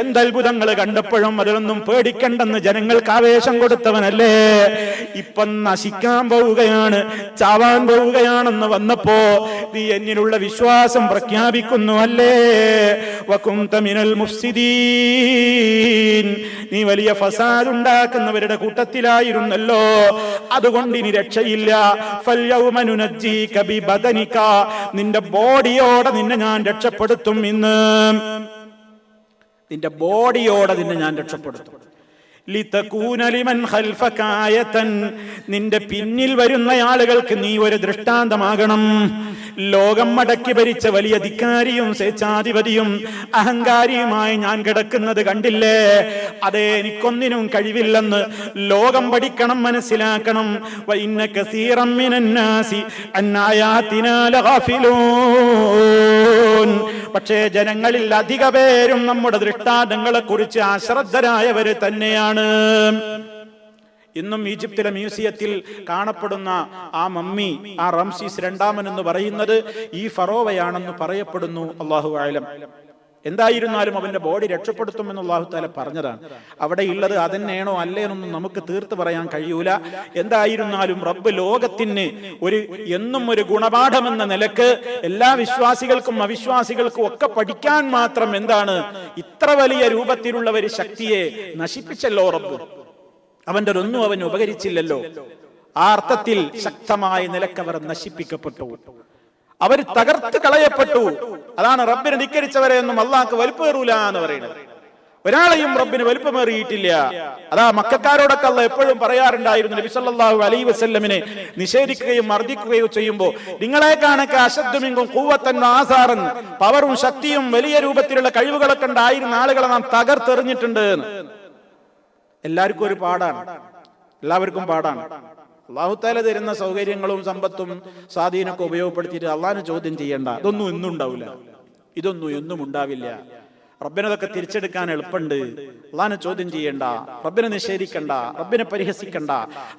എന്തത്ഭുതങ്ങൾ കണ്ടപ്പോഴും അതിലൊന്നും പേടിക്കണ്ടെന്ന് ജനങ്ങൾക്ക് ആവേശം കൊടുത്തവനല്ലേ, ഇപ്പം നശിക്കാൻ പോവുകയാണ്, ചാവാൻ പോവുകയാണെന്ന് വന്നപ്പോ നീ എന്നിലുള്ള വിശ്വാസം പ്രഖ്യാപിക്കുന്നു അല്ലേ? വകുന്ത മിനൽ മുഫ്സിദീൻ, നീ വലിയ ഫസാദ് ഉണ്ടാക്കുന്നവരുടെ കൂട്ടത്തിലായിരുന്നല്ലോ, അതുകൊണ്ട് ഇനി രക്ഷയില്ല. ഫൽയൗമ നുനജ്ജീക ബിബദനിക, നിന്റെ ബോഡിയോടെ നിന്നെ ഞാൻ രക്ഷപ്പെടുത്തും. ഇന്ന് നിന്റെ ബോഡിയോടെ നിന്നെ ഞാൻ രക്ഷപ്പെടുത്തും. ലിതകൂന ലിമൻ ഖൽഫക ആയതൻ, നിന്റെ പിന്നിൽ വരുന്ന ആളുകൾക്ക് നീ ഒരു ദൃഷ്ടാന്തമാകണം. ലോകം മടക്കി ഭരിച്ച വലിയ ധിക്കാരിയും സ്വേച്ഛാധിപതിയും അഹങ്കാരിയുമായി ഞാൻ കിടക്കുന്നത് കണ്ടില്ലേ? അതേ, എനിക്കൊന്നിനും കഴിവില്ലെന്ന് ലോകം പഠിക്കണം, മനസ്സിലാക്കണം. വഇന്ന കസീറൻ മിനന്നാസി അൻ ആയാതിനാ ലഗാഫിലൂൻ, പക്ഷേ ജനങ്ങളിൽ അധിക പേരും നമ്മുടെ ദൃഷ്ടാന്തങ്ങളെ കുറിച്ച് അശ്രദ്ധരായവര് തന്നെയാണ്. ഇന്നും ഈജിപ്തിലെ മ്യൂസിയത്തിൽ കാണപ്പെടുന്ന ആ മമ്മി, ആ റംസീസ് രണ്ടാമൻ എന്ന് പറയുന്നത് ഈ ഫറോവയാണെന്ന് പറയപ്പെടുന്നു. അല്ലാഹു അഅലം. എന്തായിരുന്നാലും അവന്റെ ബോഡി രക്ഷപ്പെടുത്തുമെന്ന് അല്ലാഹു തആല പറഞ്ഞതാണ്. അവിടെ ഉള്ളത് അതന്നെയാണോ അല്ലേന്നൊന്നും നമുക്ക് തീർത്ത് പറയാൻ കഴിയൂല. എന്തായിരുന്നാലും റബ്ബ് ലോകത്തിന് എന്നും ഒരു ഗുണപാഠമെന്ന നിലക്ക് എല്ലാ വിശ്വാസികൾക്കും അവിശ്വാസികൾക്കും ഒക്കെ പഠിക്കാൻ മാത്രം എന്താണ് ഇത്ര വലിയ രൂപത്തിലുള്ള ഒരു ശക്തിയെ നശിപ്പിച്ചല്ലോ റബ്ബ്. അവന്റെ ഒന്നും അവന് ഉപകരിച്ചില്ലല്ലോ. ആ അർത്ഥത്തിൽ ശക്തമായ നിലക്കവർ നശിപ്പിക്കപ്പെട്ടു, അവർ തകർത്ത് കളയപ്പെട്ടു. അതാണ് റബ്ബിനെ ധിക്കരിച്ചവരെ ഒന്നും അള്ളാഹ്ക്ക് വലിപ്പേറൂല എന്ന് പറയുന്നത്. ഒരാളെയും റബ്ബിന് വലിപ്പമേറിയിട്ടില്ല. അതാ മക്കക്കാരോടൊക്കെ അള്ളാഹ് എപ്പോഴും പറയാറുണ്ടായിരുന്നു, നബി സല്ലല്ലാഹു അലൈഹി വസല്ലമിനെ നിഷേധിക്കുകയും മർദ്ദിക്കുകയും ചെയ്യുമ്പോൾ, നിങ്ങളെ കാണൊക്കെ അശദ്ദു മിൻകും ഖുവ്വത്തൻ ആസാറൻ, പവറും ശക്തിയും വലിയ രൂപത്തിലുള്ള കഴിവുകളൊക്കെ ഉണ്ടായിരുന്ന ആളുകളെ നാം തകർത്തെറിഞ്ഞിട്ടുണ്ട്. എല്ലാവർക്കും ഒരു പാടാണ്, എല്ലാവർക്കും പാടാണ്. അല്ലാഹു തആല തരുന്ന സൗകര്യങ്ങളും സമ്പത്തും സ്വാധീനമൊക്കെ ഉപയോഗപ്പെടുത്തിയിട്ട് അള്ളാഹിനെ ചോദ്യം ചെയ്യണ്ട. ഇതൊന്നും എന്നും ഉണ്ടാവില്ല, ഇതൊന്നും എന്നും ഉണ്ടാവില്ല. റബ്ബിനതൊക്കെ തിരിച്ചെടുക്കാൻ എളുപ്പമുണ്ട്. അള്ളാഹിനെ ചോദ്യം ചെയ്യണ്ട, റബ്ബിനെ നിഷേധിക്കണ്ട, റബ്ബിനെ പരിഹസിക്കണ്ട,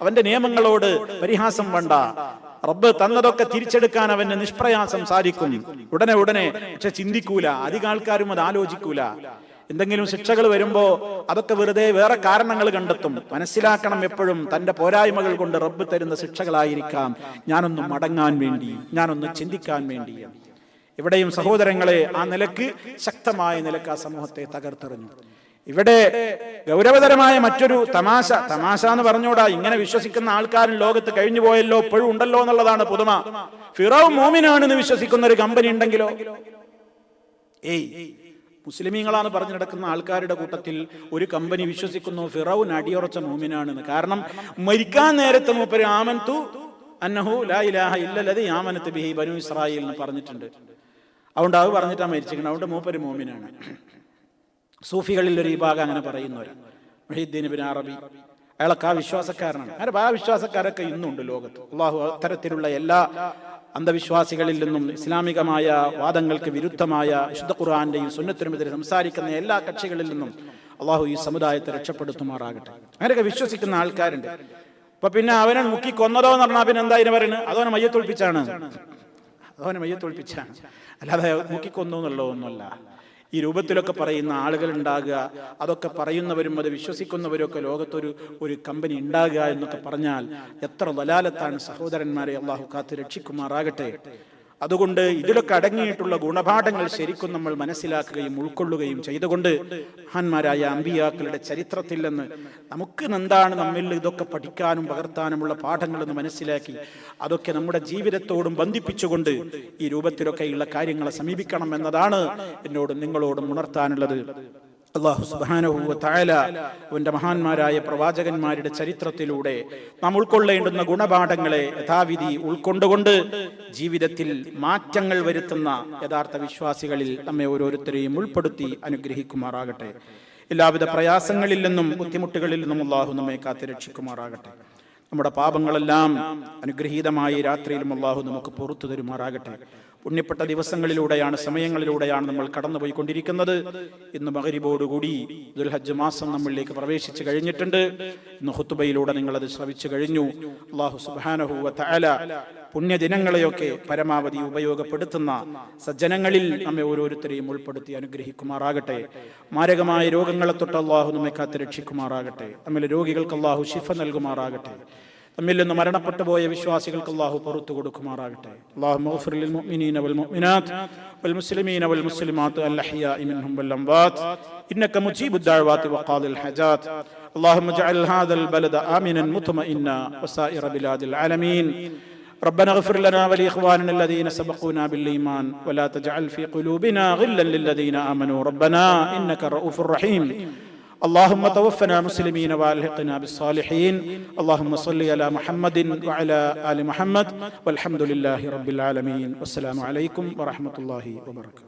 അവന്റെ നിയമങ്ങളോട് പരിഹാസം വേണ്ട. റബ്ബ് തന്നതൊക്കെ തിരിച്ചെടുക്കാൻ അവന് നിഷ്പ്രയാസം സാധിക്കും ഉടനെ. പക്ഷെ ചിന്തിക്കൂല, അധികം ആൾക്കാരും അത് ആലോചിക്കൂല. എന്തെങ്കിലും ശിക്ഷകൾ വരുമ്പോ അതൊക്കെ വെറുതെ വേറെ കാരണങ്ങൾ കണ്ടെത്തും. മനസ്സിലാക്കണം, എപ്പോഴും തന്റെ പോരായ്മകൾ കൊണ്ട് റബ്ബ് തരുന്ന ശിക്ഷകളായിരിക്കാം ഞാനൊന്ന് മടങ്ങാൻ വേണ്ടി, ഞാനൊന്ന് ചിന്തിക്കാൻ വേണ്ടി. ഇവിടെയും സഹോദരങ്ങളെ ആ നിലക്ക്, ശക്തമായ നിലക്ക് ആ സമൂഹത്തെ തകർത്തെറിഞ്ഞു. ഇവിടെ ഗൗരവതരമായ മറ്റൊരു തമാശ എന്ന് പറഞ്ഞൂടാ, ഇങ്ങനെ വിശ്വസിക്കുന്ന ആൾക്കാരും ലോകത്ത് കഴിഞ്ഞു പോയല്ലോ, ഇപ്പോഴും ഉണ്ടല്ലോ എന്നുള്ളതാണ് പുതുമ. ഫിറഔൻ മോമിനാണെന്ന് വിശ്വസിക്കുന്ന ഒരു കമ്പനി ഉണ്ടെങ്കിലോ? മുസ്ലിമീങ്ങളാണ് പറഞ്ഞു നടക്കുന്ന ആൾക്കാരുടെ കൂട്ടത്തിൽ ഒരു കമ്പനി വിശ്വസിക്കുന്നു ഫിറൗൻ അടിയുറച്ച മൂമിനാണെന്ന്. കാരണം മരിക്കാൻ നേരത്തെ മൂപ്പര് ആമൻതു അന്നഹു ലാ ഇലാഹ ഇല്ലല്ലദീ ആമനത് ബിഹി ബനൂ ഇസ്രായീൽ എന്ന് പറഞ്ഞിട്ടുണ്ട്. അതുകൊണ്ട് അത് പറഞ്ഞിട്ടാണ് മരിച്ചിരിക്കുന്നത്. അതുകൊണ്ട് മൂപ്പര് മൂമിനാണ്. സൂഫികളിൽ ഒരു വിഭാഗം അങ്ങനെ പറയുന്നവരാണ്. മുഹീദ്ദീൻ ഇബ്നു അറബി അയാളൊക്കെ ആ വിശ്വാസക്കാരനാണ്. അങ്ങനെ ആ വിശ്വാസക്കാരൊക്കെ ഇന്നുണ്ട് ലോകത്ത്. അള്ളാഹു അത്തരത്തിലുള്ള എല്ലാ അന്ധവിശ്വാസികളിൽ നിന്നും ഇസ്ലാമികമായ വാദങ്ങൾക്ക് വിരുദ്ധമായ വിശുദ്ധ ഖുർആന്റെയും സുന്നത്തിനുമെതിരെ സംസാരിക്കുന്ന എല്ലാ കക്ഷികളിൽ നിന്നും അള്ളാഹു ഈ സമുദായത്തെ രക്ഷപ്പെടുത്തുമാറാകട്ടെ. അങ്ങനെയൊക്കെ വിശ്വസിക്കുന്ന ആൾക്കാരുണ്ട്. അപ്പൊ പിന്നെ അവനെ മുക്കി കൊന്നതോ എന്ന് പറഞ്ഞാൽ പിന്നെ എന്താ ഇതിന് പറയുന്നത്? അതവനെ മയ്യത്തൊളിപ്പിച്ചാണ്, അല്ലാതെ മുക്കിക്കൊന്നു എന്നുള്ളതൊന്നുമല്ല. ഈ രൂപത്തിലൊക്കെ പറയുന്ന ആളുകൾ ഉണ്ടാകുക, അതൊക്കെ പറയുന്നവരും അത് വിശ്വസിക്കുന്നവരും ഒക്കെ ലോകത്തൊരു കമ്പനി ഉണ്ടാകുക എന്നൊക്കെ പറഞ്ഞാൽ എത്ര ദലാലത്താണ് സഹോദരന്മാരെ. അള്ളാഹു കാത്ത് രക്ഷിക്കുമാറാകട്ടെ. അതുകൊണ്ട് ഇതിലൊക്കെ അടങ്ങിയിട്ടുള്ള ഗുണപാഠങ്ങൾ ശരിക്കും നമ്മൾ മനസ്സിലാക്കുകയും ഉൾക്കൊള്ളുകയും ചെയ്തുകൊണ്ട് മഹാന്മാരായ അമ്പിയാക്കളുടെ ചരിത്രത്തിൽ നിന്ന് നമുക്ക് എന്താണ് നമ്മിൽ ഇതൊക്കെ പഠിക്കാനും പകർത്താനുമുള്ള പാഠങ്ങളെന്ന് മനസ്സിലാക്കി അതൊക്കെ നമ്മുടെ ജീവിതത്തോടും ബന്ധിപ്പിച്ചുകൊണ്ട് ഈ രൂപത്തിലൊക്കെയുള്ള കാര്യങ്ങളെ സമീപിക്കണം എന്നതാണ് എന്നോടും നിങ്ങളോടും ഉണർത്താനുള്ളത്. അല്ലാഹു സുബ്ഹാനഹു വ തആല അവന്റെ മഹാന്മാരായ പ്രവാചകന്മാരുടെ ചരിത്രത്തിലൂടെ നാം ഉൾക്കൊള്ളേണ്ടുന്ന ഗുണപാഠങ്ങളെ യഥാവിധി ഉൾക്കൊണ്ടുകൊണ്ട് ജീവിതത്തിൽ മാറ്റങ്ങൾ വരുത്തുന്ന യഥാർത്ഥ വിശ്വാസികളിൽ നമ്മെ ഓരോരുത്തരെയും ഉൾപ്പെടുത്തി അനുഗ്രഹിക്കുമാറാകട്ടെ. എല്ലാവിധ പ്രയാസങ്ങളിൽ നിന്നും ബുദ്ധിമുട്ടുകളിൽ നിന്നും അല്ലാഹു നമ്മെ കാത്ത് രക്ഷിക്കുമാറാകട്ടെ. നമ്മുടെ പാപങ്ങളെല്ലാം അനുഗ്രഹീതമായ രാത്രിയിലും അല്ലാഹു നമുക്ക് പുറത്തു തരുമാറാകട്ടെ. പുണ്യപ്പെട്ട ദിവസങ്ങളിലൂടെയാണ്, സമയങ്ങളിലൂടെയാണ് നമ്മൾ കടന്നുപോയിക്കൊണ്ടിരിക്കുന്നത്. ഇന്ന് മഗ്രിബോടുകൂടി ദുൽഹജ്ജ് മാസം നമ്മളിലേക്ക് പ്രവേശിച്ചു കഴിഞ്ഞിട്ടുണ്ട്. ഇന്ന് ഖുത്ബയിലൂടെ നിങ്ങളത് ശ്രവിച്ചു കഴിഞ്ഞു. അല്ലാഹു സുബ്ഹാനഹു വ തആല പുണ്യദിനങ്ങളെയൊക്കെ പരമാവധി ഉപയോഗപ്പെടുത്തുന്ന സജ്ജനങ്ങളിൽ നമ്മെ ഓരോരുത്തരെയും ഉൾപ്പെടുത്തി അനുഗ്രഹിക്കുമാറാകട്ടെ. മാരകമായ രോഗങ്ങളെ തൊട്ട് അല്ലാഹു നമ്മെ കാത്ത് രക്ഷിക്കുമാറാകട്ടെ. നമ്മിലെ രോഗികൾക്ക് അല്ലാഹു ശിഫ നൽകുമാറാകട്ടെ. നമ്മിൽ നിന്ന് മരണപ്പെട്ടു പോയ വിശ്വാസികൾക്ക് അല്ലാഹു പുറത്തു കൊടുക്കുമാറാകട്ടെ. അല്ലാഹുമ്മ ഗ്ഫിർ ലിൽ മുഅ്മിനീന വൽ മുഅ്മിനാത്ത് വൽ മുസ്ലിമീന വൽ മുസ്ലിമാത്ത് അൽ അഹ്യാഇ മിൻഹും വൽ അംവാത്ത് ഇന്നക മുജീബുദ് ദഅവാതി വഖാദിൽ ഹജാത്ത്. അല്ലാഹുമ്മ ജഅൽ ഹാദൽ ബലദ ആമിനൻ മുത്മഇന്ന വസായിറ ബിലാദിൽ ആലമീൻ. ربنا اغفر لنا ولإخواننا الذين سبقونا بالإيمان ولا تجعل في قلوبنا غلا للذين آمنوا ربنا إنك رؤوف رحيم. اللهم توفنا مسلمين والحقنا بالصالحين. اللهم صل على محمد وعلى آل محمد والحمد لله رب العالمين. والسلام عليكم ورحمة الله وبركاته.